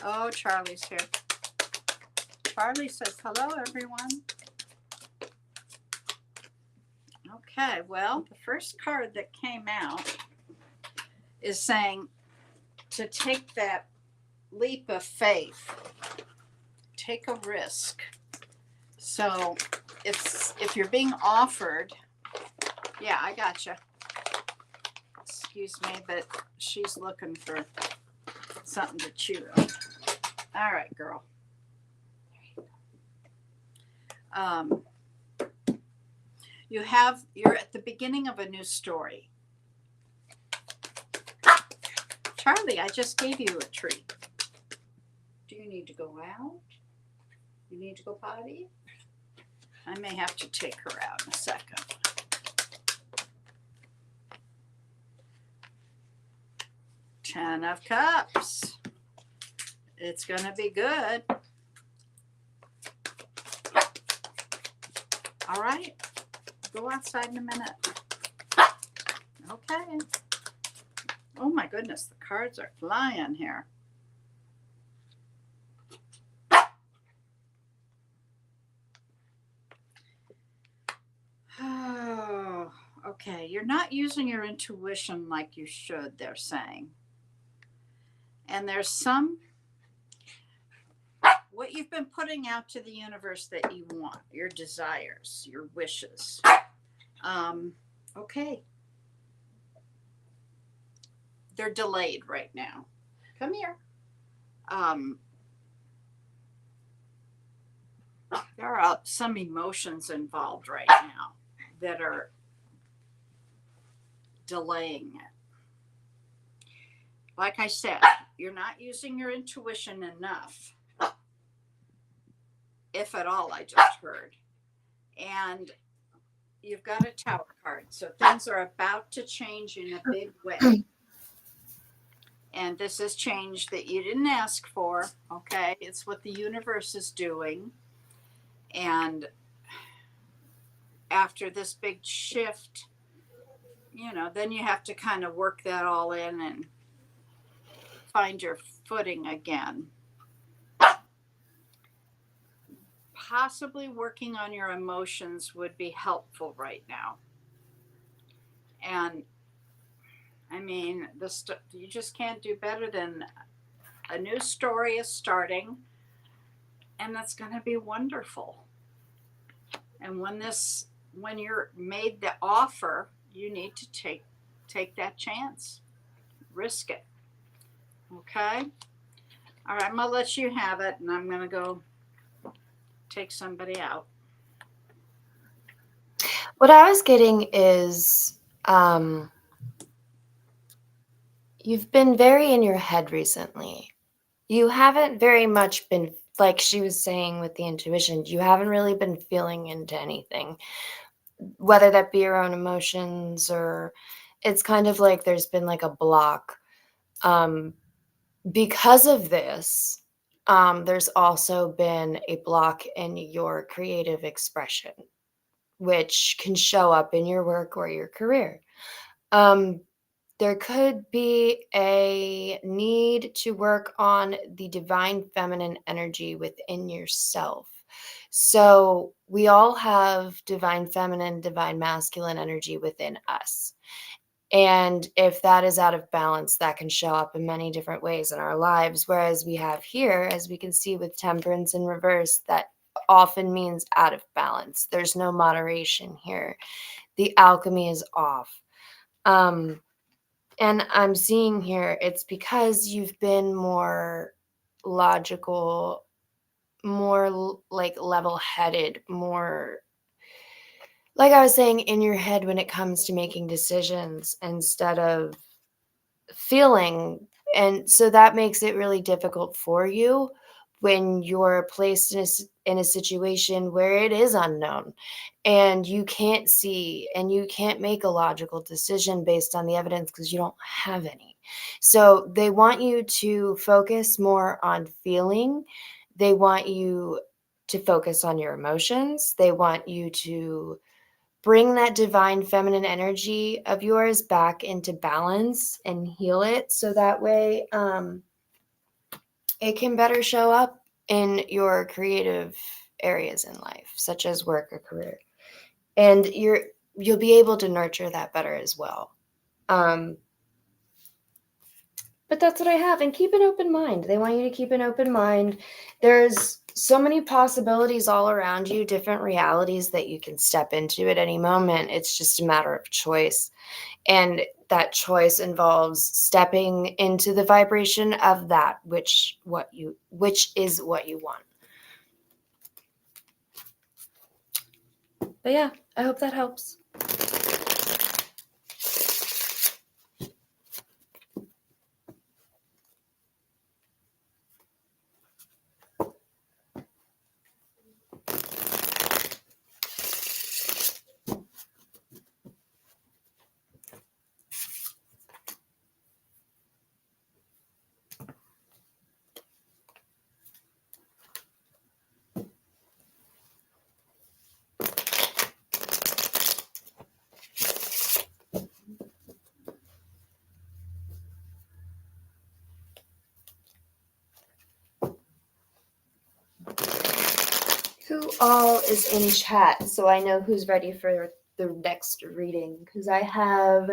Oh, Charlie's here. Charlie says, hello, everyone. Okay, well, the first card that came out is saying to take that leap of faith, take a risk. So if you're being offered, yeah, I gotcha. Excuse me, but she's looking for something to chew on. All right, girl. You're at the beginning of a new story. Charlie, I just gave you a treat. Do you need to go out? You need to go potty? I may have to take her out in a second. Ten of Cups. It's going to be good. All right. Go outside in a minute. Okay. Oh my goodness, the cards are flying here. Oh, okay. You're not using your intuition like you should, they're saying. And there's what you've been putting out to the universe that you want, your desires, your wishes. Okay. They're delayed right now. Come here. There are some emotions involved right now that are delaying it. Like I said, you're not using your intuition enough. If at all, I just heard. And you've got a Tower card. So things are about to change in a big way. And this is change that you didn't ask for. Okay. It's what the universe is doing. And after this big shift, then you have to kind of work that all in and find your footing again. Possibly working on your emotions would be helpful right now. And I mean, you just can't do better than a new story is starting, and that's going to be wonderful. And when you're made the offer, you need to take that chance, risk it. Okay. All right, I'm gonna let you have it, and I'm gonna go take somebody out. What I was getting is you've been very in your head recently. You haven't very much been, like she was saying with the intuition, you haven't really been feeling into anything, whether that be your own emotions or it's kind of like there's been like a block. Because of this, there's also been a block in your creative expression, which can show up in your work or your career. there could be a need to work on the divine feminine energy within yourself. So we all have divine feminine, divine masculine energy within us. And if that is out of balance, that can show up in many different ways in our lives. Whereas we have here, as we can see with temperance in reverse, that often means out of balance. There's no moderation here. The alchemy is off. And I'm seeing here it's because you've been more logical, more like level headed, more like I was saying, in your head when it comes to making decisions instead of feeling. And so that makes it really difficult for you when you're placed in a situation where it is unknown and you can't see and you can't make a logical decision based on the evidence because you don't have any. So they want you to focus more on feeling. They want you to focus on your emotions. They want you to bring that divine feminine energy of yours back into balance and heal it so that way it can better show up in your creative areas in life, such as work or career. And you'll be able to nurture that better as well. But that's what I have. And keep an open mind. They want you to keep an open mind. There's so many possibilities all around you, different realities that you can step into at any moment. It's just a matter of choice. And that choice involves stepping into the vibration of that which is what you want. But yeah, I hope that helps. Who all is in chat so I know who's ready for the next reading? Because I have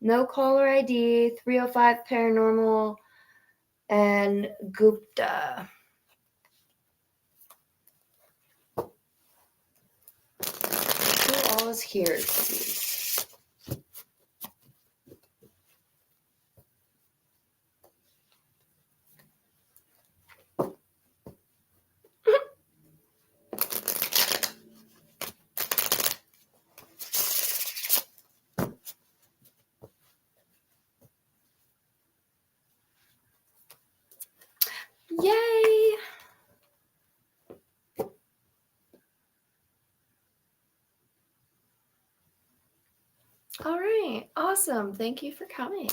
No Caller ID, 305 Paranormal, and Gupta. Who all is here, please? Yay! All right, awesome. Thank you for coming.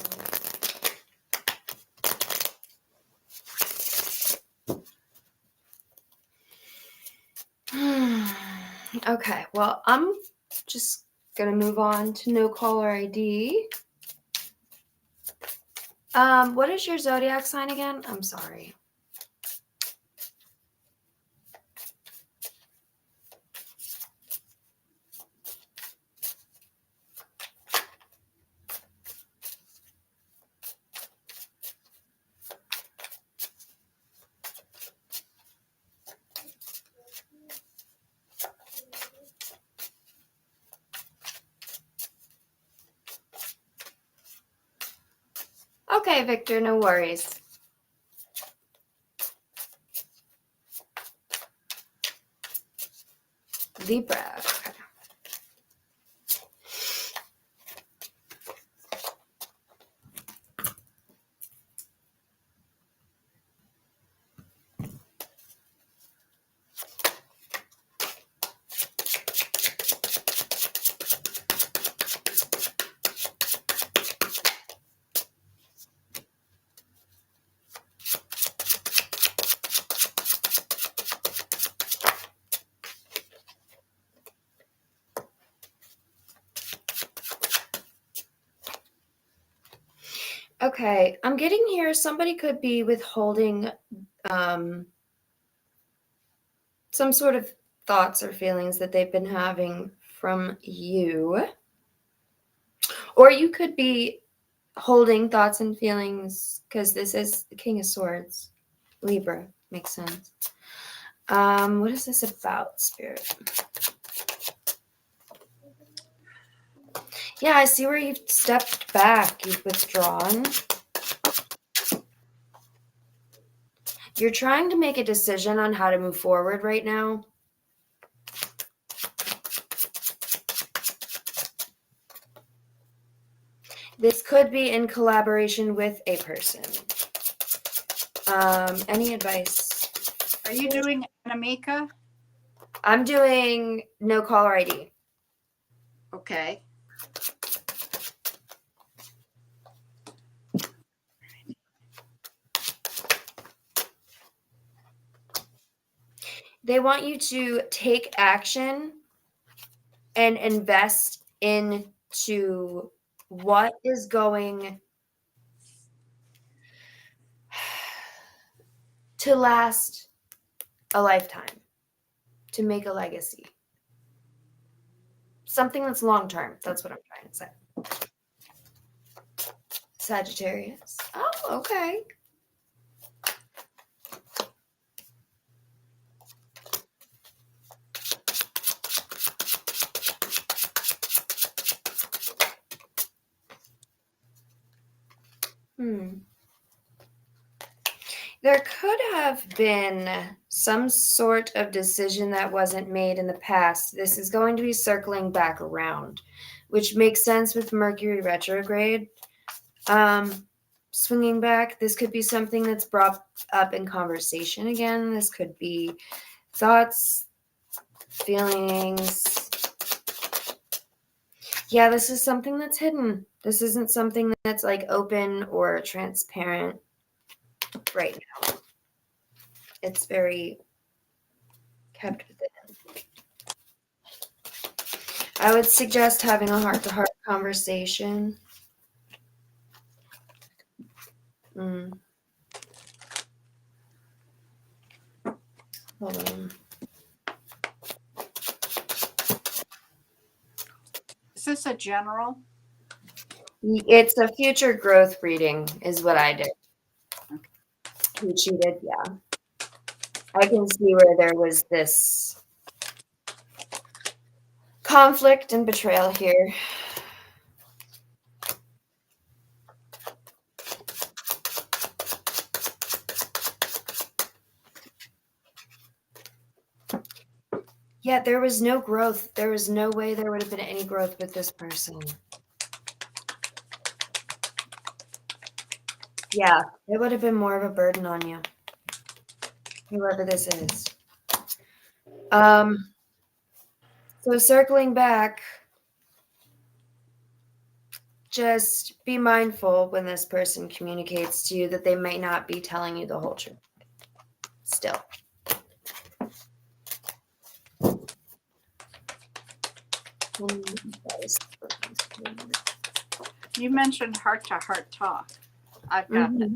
Okay, well, I'm just gonna move on to No Caller ID. What is your zodiac sign again? I'm sorry. Okay, Victor, no worries. Libra. Okay. Okay, I'm getting here. Somebody could be withholding um, some sort of thoughts or feelings that they've been having from you. Or you could be holding thoughts and feelings because this is the King of Swords. Libra. Makes sense. What is this about, Spirit? Yeah, I see where you've stepped back. You've withdrawn. You're trying to make a decision on how to move forward right now. This could be in collaboration with a person. Any advice? Are you doing Anamika? I'm doing no caller ID. Okay. They want you to take action and invest into what is going to last a lifetime, to make a legacy. Something that's long term. That's what I'm trying to say. Sagittarius. Oh, okay. There could have been some sort of decision that wasn't made in the past. This is going to be circling back around, which makes sense with Mercury retrograde. Swinging back, this could be something that's brought up in conversation again. This could be thoughts, feelings. Yeah, this is something that's hidden. This isn't something that's like open or transparent right now. It's very kept within. I would suggest having a heart-to-heart conversation. Hold on. Is this a general? It's a future growth reading, is what I did. You cheated, yeah. I can see where there was this conflict and betrayal here. Yeah, there was no growth. There was no way there would have been any growth with this person. Yeah, it would have been more of a burden on you. Whoever this is. So circling back, just be mindful when this person communicates to you that they might not be telling you the whole truth. Still. You mentioned heart-to-heart talk. I've got it.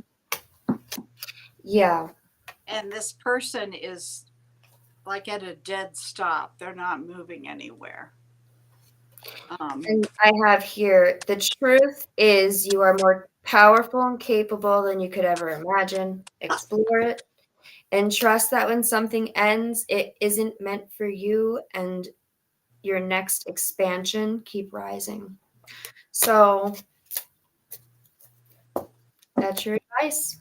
Yeah. And this person is like at a dead stop. They're not moving anywhere. And I have here, the truth is you are more powerful and capable than you could ever imagine. Explore it and trust that when something ends, it isn't meant for you and your next expansion. Keep rising. So that's your advice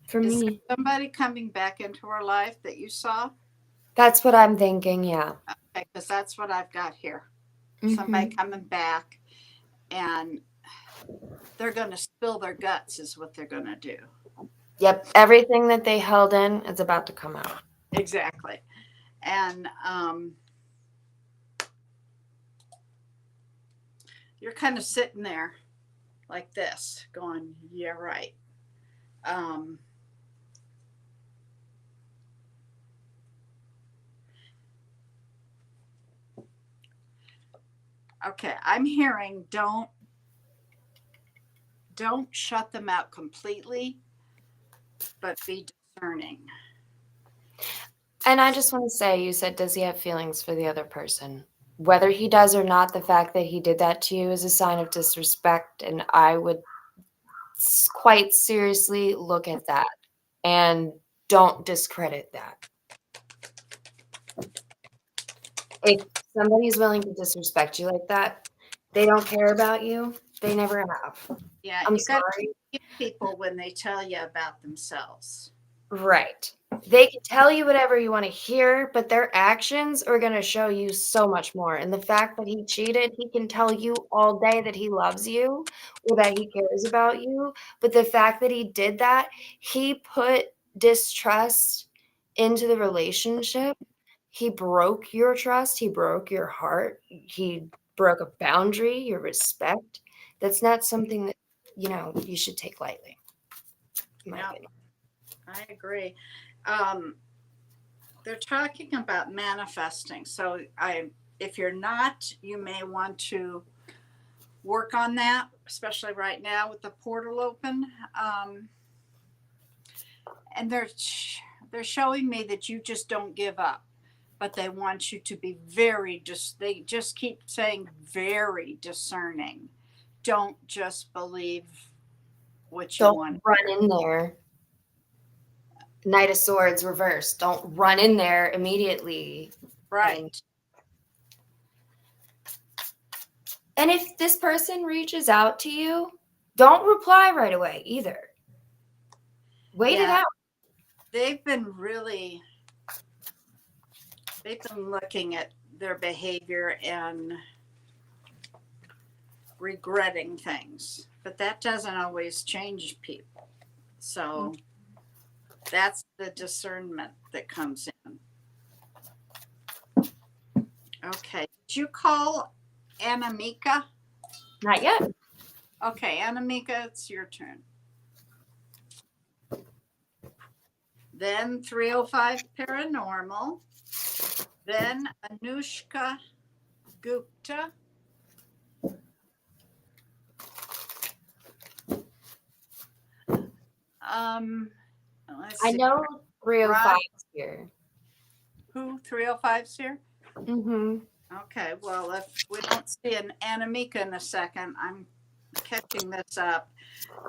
for Is me. there somebody coming back into her life that you saw? That's what I'm thinking, yeah. Okay, because that's what I've got here. Mm-hmm. Somebody coming back, and they're going to spill their guts is what they're going to do. Yep, everything that they held in is about to come out. Exactly. And you're kind of sitting there like this going, yeah, right. Okay, I'm hearing don't don't shut them out completely, but be discerning. And I just want to say, you said, does he have feelings for the other person? Whether he does or not, the fact that he did that to you is a sign of disrespect, and I would quite seriously look at that and don't discredit that. If somebody's willing to disrespect you like that, they don't care about you. They never have. Yeah, I'm you got to sorry. believe people when they tell you about themselves. Right. They can tell you whatever you want to hear, but their actions are going to show you so much more. And the fact that he cheated, he can tell you all day that he loves you or that he cares about you. But the fact that he did that, he put distrust into the relationship. He broke your trust. He broke your heart. He broke a boundary, your respect. That's not something that, you should take lightly, in my Yep. opinion. I agree. They're talking about manifesting. So if you're not, you may want to work on that, especially right now with the portal open. And they're showing me that you just don't give up, but they want you to be they just keep saying very discerning. Don't just believe what you Don't want. run in there. Knight of Swords reversed. Don't run in there immediately. Right. And if this person reaches out to you, don't reply right away either. Wait it out. They've been looking at their behavior and regretting things, but that doesn't always change people. So that's the discernment that comes in. Okay. Did you call Anamika? Not yet. Okay, Anamika, it's your turn. Then 305 Paranormal. Then Anushka Gupta. Let's I see. know 305 is here. Who? 305's here? Mm-hmm. Okay, well, if we don't see an Anamika in a second, I'm catching this up.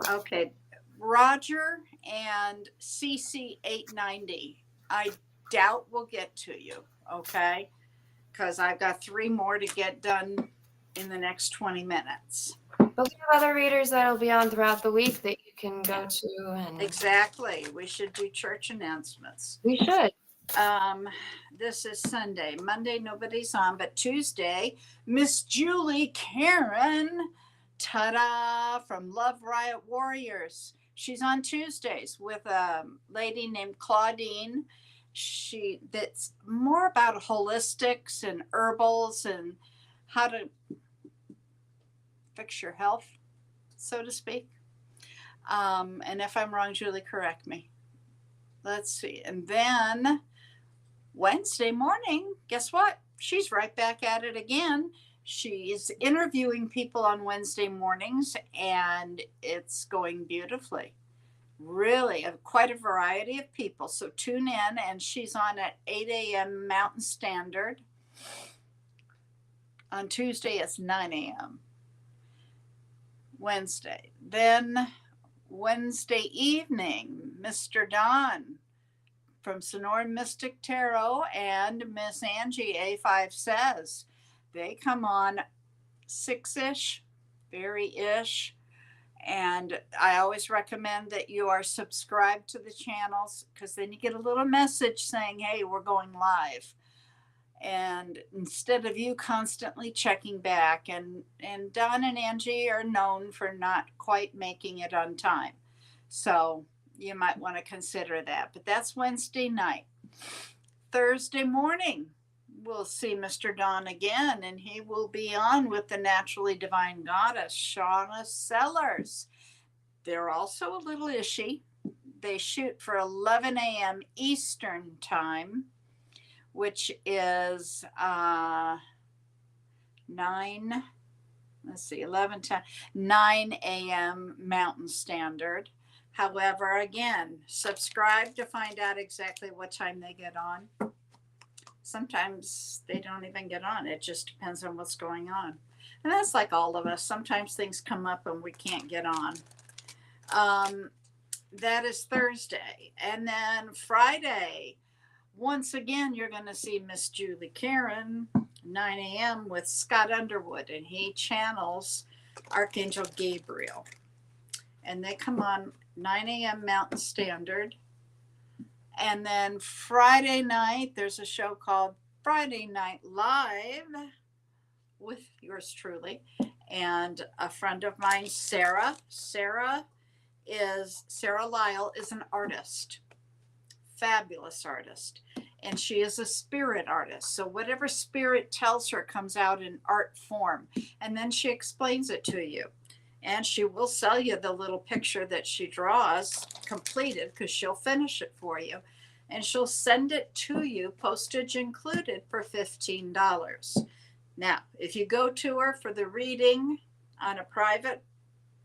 Okay, Roger and CC890. I doubt we'll get to you, okay? Because I've got 3 more to get done in the next 20 minutes. But we have other readers that'll be on throughout the week that you can go to. And Exactly. We should do church announcements. we should. This is Sunday. Monday, nobody's on, but Tuesday, Miss Julie Karen, ta-da, from Love Riot Warriors. She's on Tuesdays with a lady named Claudine. That's more about holistics and herbals and how to fix your health, so to speak. And if I'm wrong, Julie, correct me. Let's see. And then Wednesday morning, guess what? She's right back at it again. She's interviewing people on Wednesday mornings, and it's going beautifully. Really, quite a variety of people. So tune in, and she's on at 8 a.m. Mountain Standard. On Tuesday, it's 9 a.m. Wednesday. Then Wednesday evening, Mr. Don from Sonoran Mystic Tarot and Miss Angie A5 Says. They come on 6-ish, very-ish. And I always recommend that you are subscribed to the channels, because then you get a little message saying, hey, we're going live. And instead of you constantly checking back, and Don and Angie are known for not quite making it on time. So you might want to consider that. But that's Wednesday night. Thursday morning, we'll see Mr. Don again, and he will be on with the Naturally Divine Goddess, Shauna Sellers. They're also a little ishy. They shoot for 11 a.m. Eastern time, which is 9 let's see, 11, 10, 9 a.m. Mountain Standard. However, again, subscribe to find out exactly what time they get on. Sometimes they don't even get on. It just depends on what's going on. And that's like all of us. Sometimes things come up and we can't get on. That is Thursday. And then Friday, once again, you're going to see Miss Julie Karen, 9 a.m. with Scott Underwood, and he channels Archangel Gabriel. And they come on 9 a.m. Mountain Standard. And then Friday night, there's a show called Friday Night Live with yours truly and a friend of mine, Sarah. Sarah Lyle is an artist, fabulous artist. And she is a spirit artist. So whatever spirit tells her comes out in art form. And then she explains it to you. And she will sell you the little picture that she draws completed because she'll finish it for you. And she'll send it to you, postage included, for $15. Now, if you go to her for the reading on a private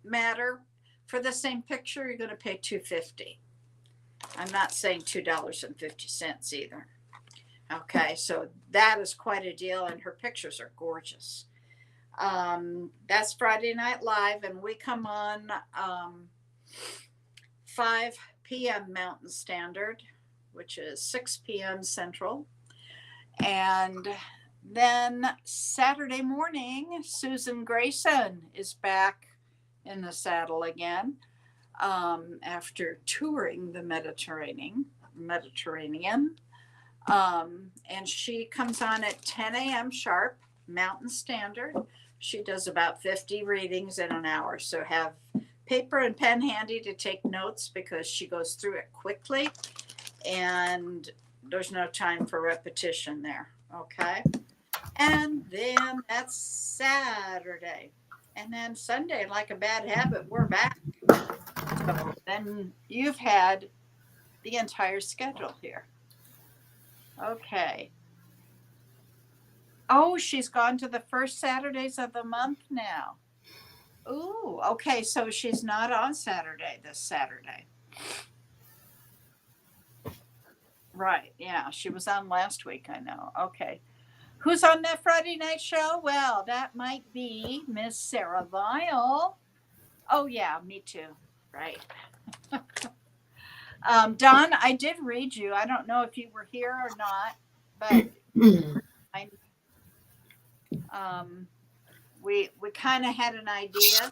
matter, for the same picture, you're going to pay $2.50. I'm not saying $2.50 either. Okay, so that is quite a deal, and her pictures are gorgeous. That's Friday Night Live, and we come on 5 p.m. Mountain Standard, which is 6 p.m. Central. And then Saturday morning, Susan Grayson is back in the saddle again after touring the Mediterranean. And she comes on at 10 a.m. sharp, Mountain Standard. She does about 50 readings in an hour. So have paper and pen handy to take notes because she goes through it quickly and there's no time for repetition there. Okay. And then that's Saturday. And then Sunday, like a bad habit, we're back. So then you've had the entire schedule here. Okay. Oh, she's gone to the first Saturdays of the month now. Ooh, okay. So she's not on Saturday this Saturday. Right. Yeah. She was on last week. I know. Okay. Who's on that Friday night show? Well, that might be Miss Sarah Vile. Oh, yeah. Me too. Right. Don, I did read you. I don't know if you were here or not, but we kind of had an idea.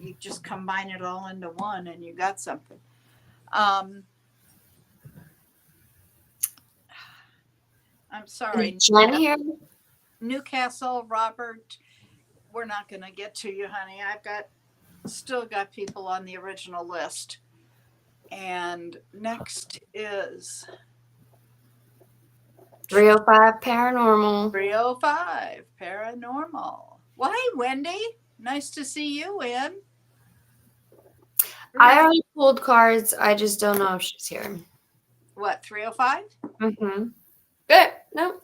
You just combine it all into one and you got something. I'm sorry. Jen here. Newcastle, Robert, we're not going to get to you, honey. Still got people on the original list. And next is 305 Paranormal. 305 Paranormal. Why, Wendy? Nice to see you in. I already pulled cards. I just don't know if she's here. What, 305? Mm-hmm. Good. No.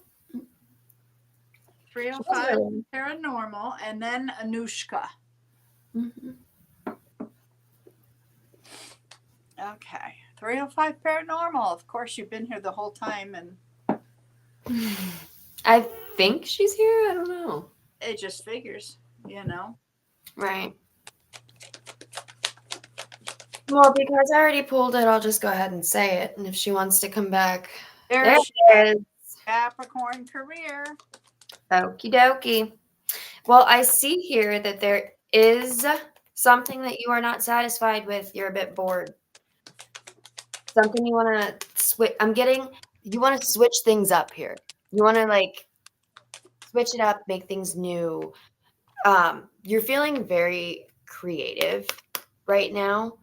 305 Paranormal, and then Anushka. Mm-hmm. Okay. 305 Paranormal. Of course, you've been here the whole time, and I think she's here. I don't know. it just figures, you know. Right. Well, because I already pulled it, I'll just go ahead and say it. And if she wants to come back, there There's she is. Capricorn career. Okie dokie. Well, I see here that there is something that you are not satisfied with. You're a bit bored. Something you want to switch. You want to switch things up here. You want to switch it up, make things new. You're feeling very creative right now.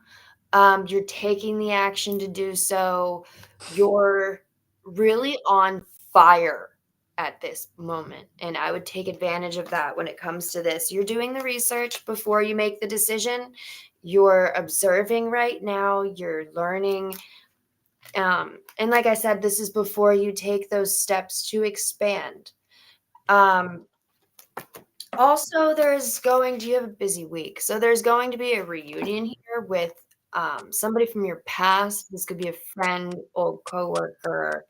You're taking the action to do so. You're really on fire at this moment, and I would take advantage of that when it comes to this. You're doing the research before you make the decision. You're observing right now. You're learning. And like I said, this is before you take those steps to expand. Also, you have a busy week. So there's going to be a reunion here with somebody from your past. This could be a friend, old coworker,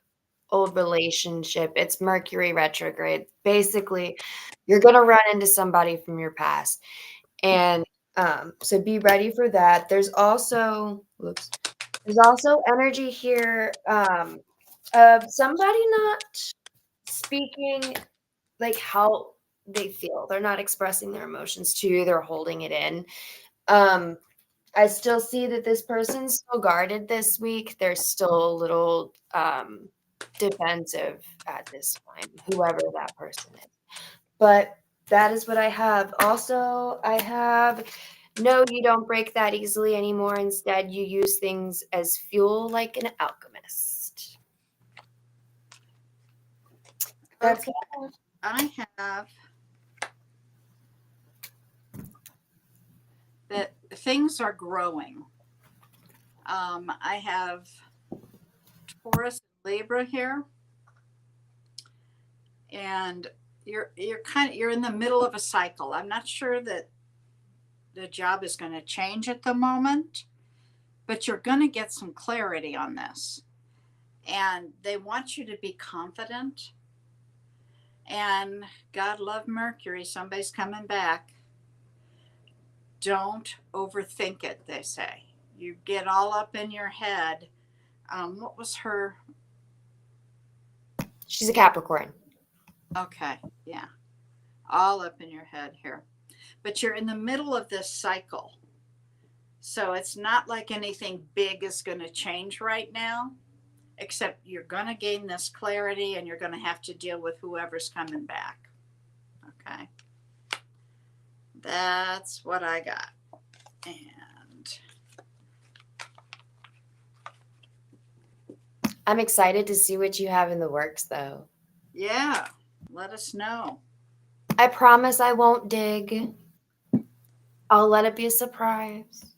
old relationship. It's Mercury retrograde. Basically, you're going to run into somebody from your past. And so be ready for that. There's also energy here of somebody not speaking like how they feel. They're not expressing their emotions to you. They're holding it in. Um, I still see that this person's still guarded this week. They're still a little defensive at this time, whoever that person is. But that is what I have. Also, I have no, you don't break that easily anymore. Instead, you use things as fuel like an alchemist. That's Okay. I have that things are growing. I have Taurus and Libra here, and you're in the middle of a cycle. I'm not sure that the job is going to change at the moment, but you're going to get some clarity on this. And they want you to be confident. And God love Mercury, somebody's coming back. Don't overthink it, they say. You get all up in your head. What was her? She's a Capricorn. Okay, yeah, all up in your head here. But you're in the middle of this cycle. So it's not like anything big is going to change right now, except you're going to gain this clarity and you're going to have to deal with whoever's coming back. Okay. That's what I got. And I'm excited to see what you have in the works, though. yeah, let us know. I promise I won't dig. I'll let it be a surprise.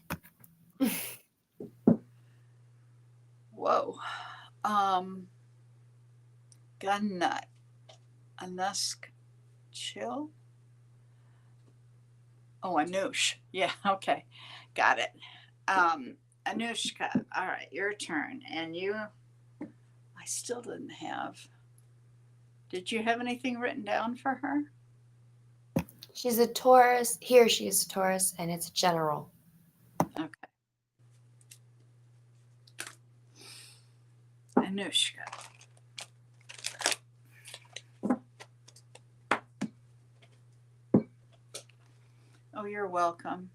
Whoa. Gun nut. Anusk chill. Oh, Anush. Yeah, okay. Got it. Anushka. All right, your turn. And you, I still didn't have. Did you have anything written down for her? She's a Taurus. Here she is a Taurus, and it's a general. Okay. Anushka. Oh, you're welcome.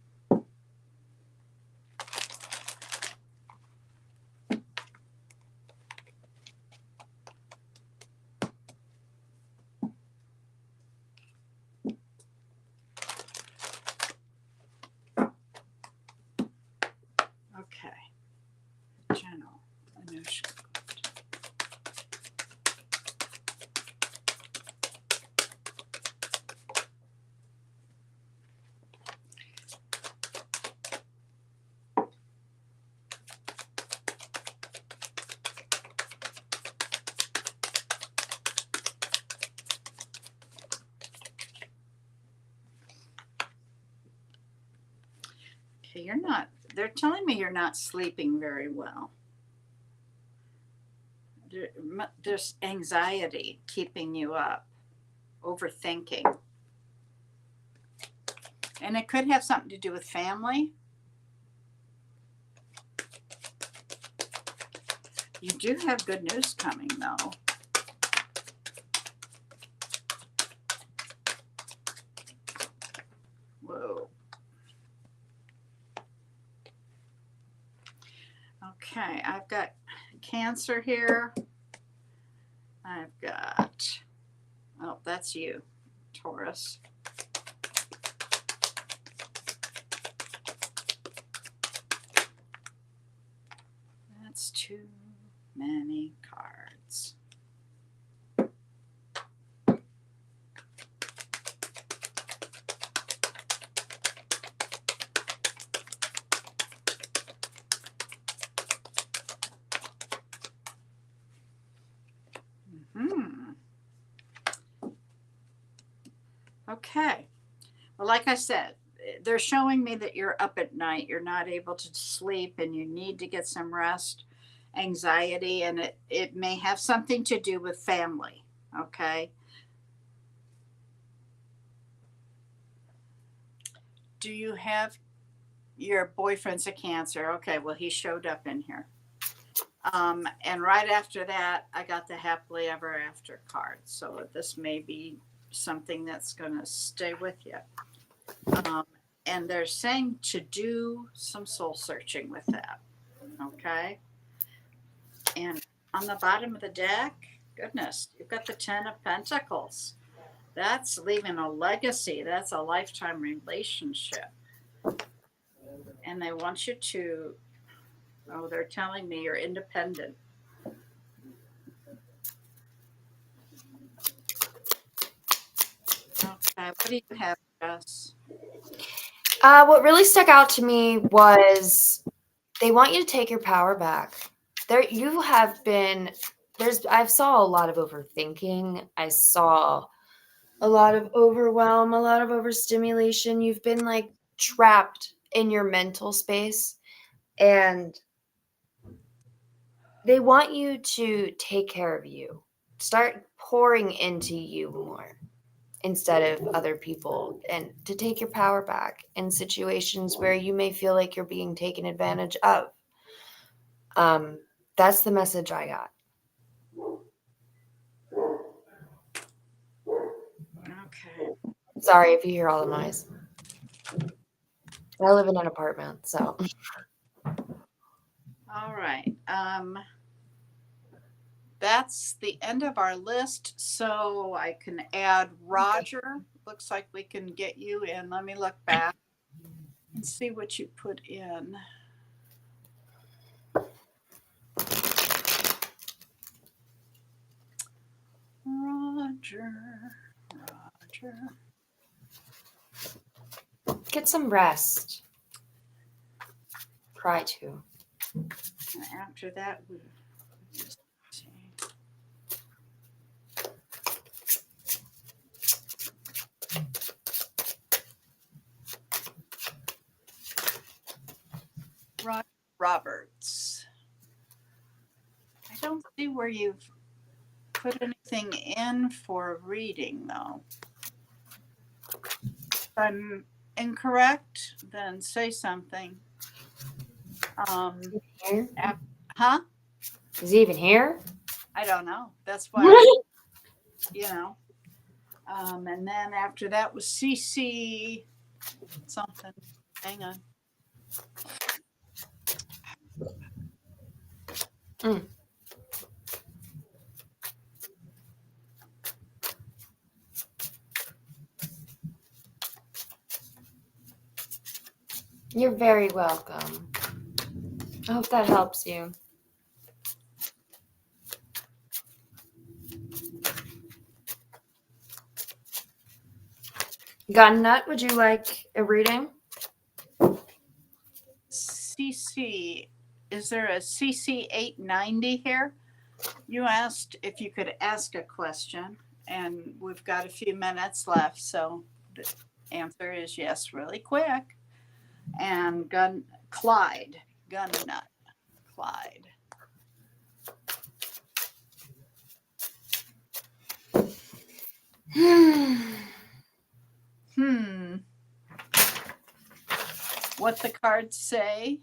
Okay. General Anushka. Okay, you're not, they're telling me you're not sleeping very well. There's anxiety keeping you up, overthinking. And it could have something to do with family. You do have good news coming, though. Whoa. Okay, I've got Cancer here. I've got, oh, that's you, Taurus. That's too many cards. Okay. Well, like I said, they're showing me that you're up at night, you're not able to sleep, and you need to get some rest, anxiety, and it may have something to do with family. Okay. Do you have your boyfriend's a Cancer? Okay, well, he showed up in here. And right after that, I got the happily ever after card. So this may be something that's going to stay with you. Um, and they're saying to do some soul searching with that. Okay. And on the bottom of the deck, goodness, you've got the 10 of Pentacles. That's leaving a legacy. That's a lifetime relationship. And they want you to, oh, they're telling me you're independent. Okay, what do you have, Jess? What really stuck out to me was they want you to take your power back. You have been I saw a lot of overthinking. I saw a lot of overwhelm, a lot of overstimulation. You've been like trapped in your mental space, and they want you to take care of you. Start pouring into you more instead of other people, and to take your power back in situations where you may feel like you're being taken advantage of. That's the message I got. Okay. Sorry if you hear all the noise. I live in an apartment, so. All right. That's the end of our list. So I can add Roger. Looks like we can get you in. Let me look back and see what you put in. Roger. Get some rest. Try to. And after that, we just see. Roberts. I don't see where you've put anything in for reading, though. If I'm incorrect, then say something. Here? Huh? Is he even here? I don't know. That's why, you know. And then after that was CC something. Hang on. You're very welcome. I hope that helps you. Gun Nut, would you like a reading? CC, is there a CC 890 here? You asked if you could ask a question, and we've got a few minutes left, so the answer is yes, really quick. And Clyde, Gun Nut, Clyde. What the cards say?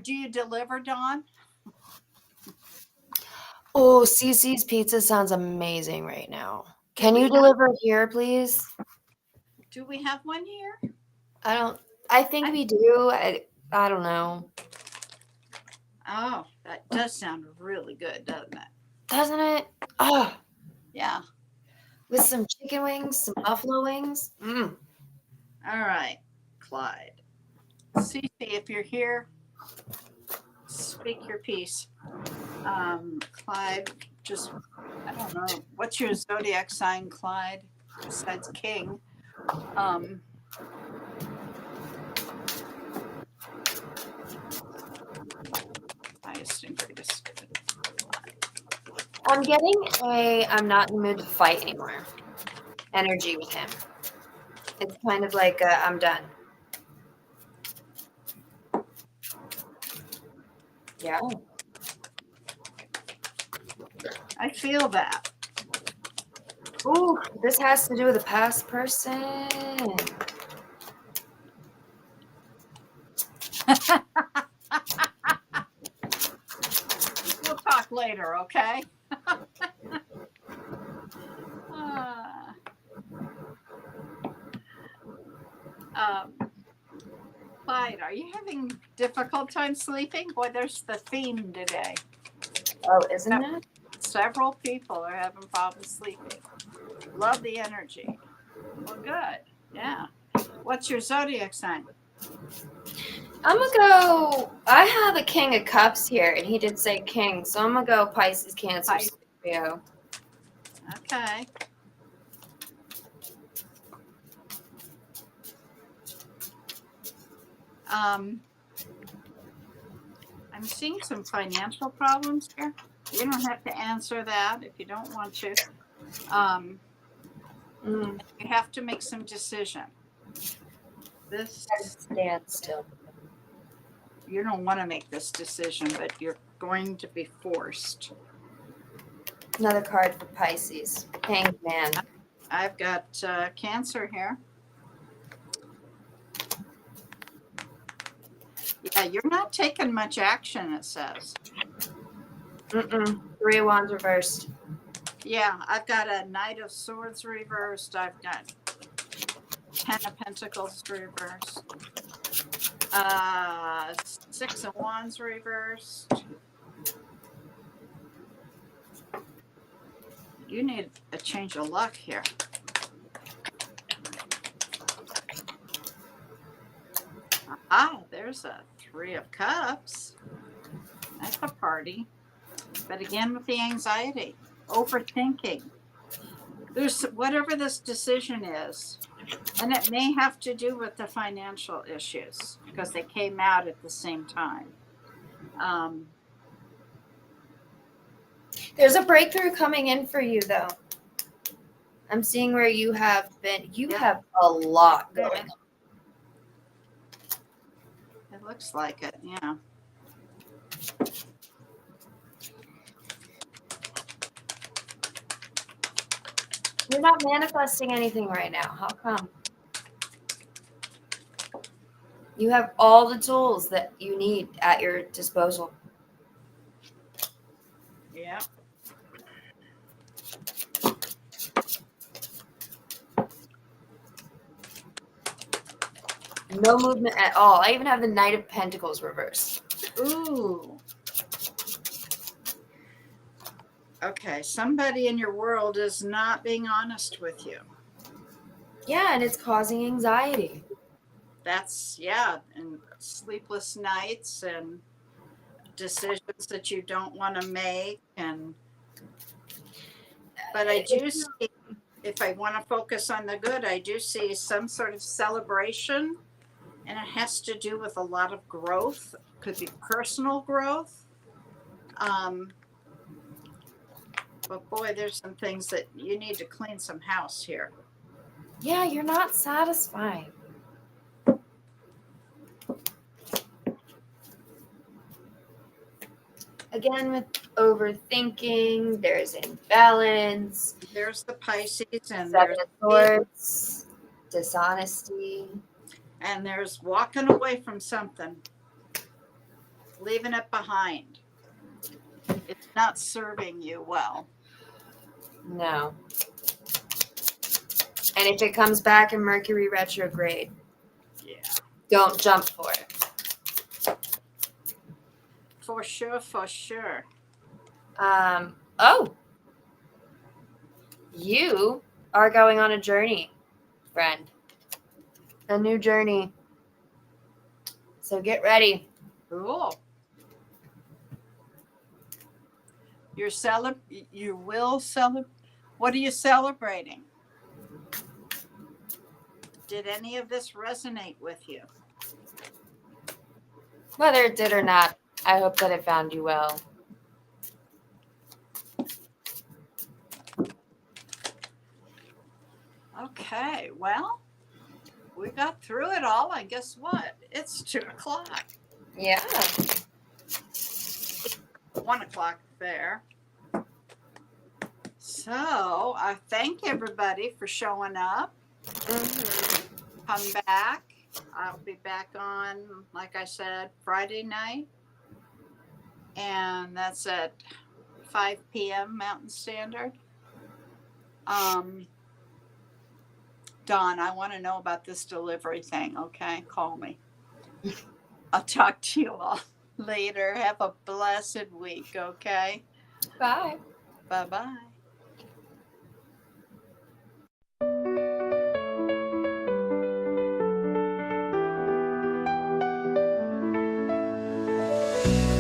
Do you deliver, Dawn? Oh, CC's Pizza sounds amazing right now. Can you deliver here, please? Do we have one here? I think we do. I don't know. Oh, that does sound really good, doesn't it? Doesn't it? Oh, Yeah. with some chicken wings, some buffalo wings. All right, Clyde. Cece, if you're here, speak your piece. Clyde, just, I don't know. What's your zodiac sign, Clyde, besides King? Highest and greatest good. I'm getting I'm not in the mood to fight anymore energy with him. It's kind of like I'm done. Yeah. I feel that. Ooh, this has to do with a past person. We'll talk later, okay? Ah. Clyde, are you having difficult time sleeping? Boy, there's the theme today. Oh, isn't it? Several people are having problems sleeping. Love the energy. Well, good. Yeah. What's your zodiac sign? I'm gonna go. I have a King of Cups here, and he did say King, so I'm gonna go Pisces, Cancer, Pisces. Scorpio. Okay. I'm seeing some financial problems here. You don't have to answer that if you don't want to. You have to make some decision. This Stand still. you don't want to make this decision, but you're going to be forced. Another card for Pisces. Hanged Man. I've got Cancer here. Yeah, you're not taking much action, it says. Three of Wands reversed. Yeah, I've got a Knight of Swords reversed. I've got Ten of Pentacles reversed. Six of Wands reversed. You need a change of luck here. There's a Three of Cups. That's a party. But again, with the anxiety, overthinking. There's whatever this decision is, and it may have to do with the financial issues because they came out at the same time. There's a breakthrough coming in for you, though. I'm seeing where you have been. You have a lot going on. It looks like it, yeah. You're not manifesting anything right now. How come? You have all the tools that you need at your disposal. Yeah. No movement at all. I even have the Knight of Pentacles reversed. Ooh. Okay, somebody in your world is not being honest with you. Yeah, and it's causing anxiety. That's, yeah, and sleepless nights and decisions that you don't want to make. But I do see, if I want to focus on the good, I do see some sort of celebration, and it has to do with a lot of growth. Could be personal growth. But boy, there's some things that you need to clean some house here. Yeah, you're not satisfied. Again, with overthinking, there's imbalance. There's the Pisces, and Seven of Swords, dishonesty. there's walking away from something, leaving it behind. It's not serving you well. No. And if it comes back in Mercury retrograde, Yeah. don't jump for it. For sure, for sure. Oh. You are going on a journey, friend. A new journey. So get ready. Cool. You will celebrate. What are you celebrating? Did any of this resonate with you? Whether it did or not, I hope that it found you well. Okay, well, we got through it all, and guess what? It's 2 o'clock. Yeah. 1 o'clock there. So I thank everybody for showing up. Come back. I'll be back on, like I said, Friday night. And that's at 5 p.m. Mountain Standard. Dawn, I want to know about this delivery thing, okay? Call me. I'll talk to you all later. Have a blessed week, okay? Bye. Bye-bye.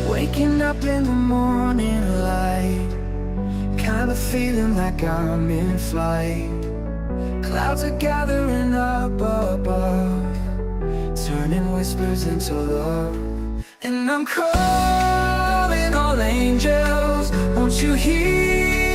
Waking up in the morning light, kinda feeling like I'm in flight. Clouds are gathering up above, turning whispers into love. And I'm calling all angels, won't you hear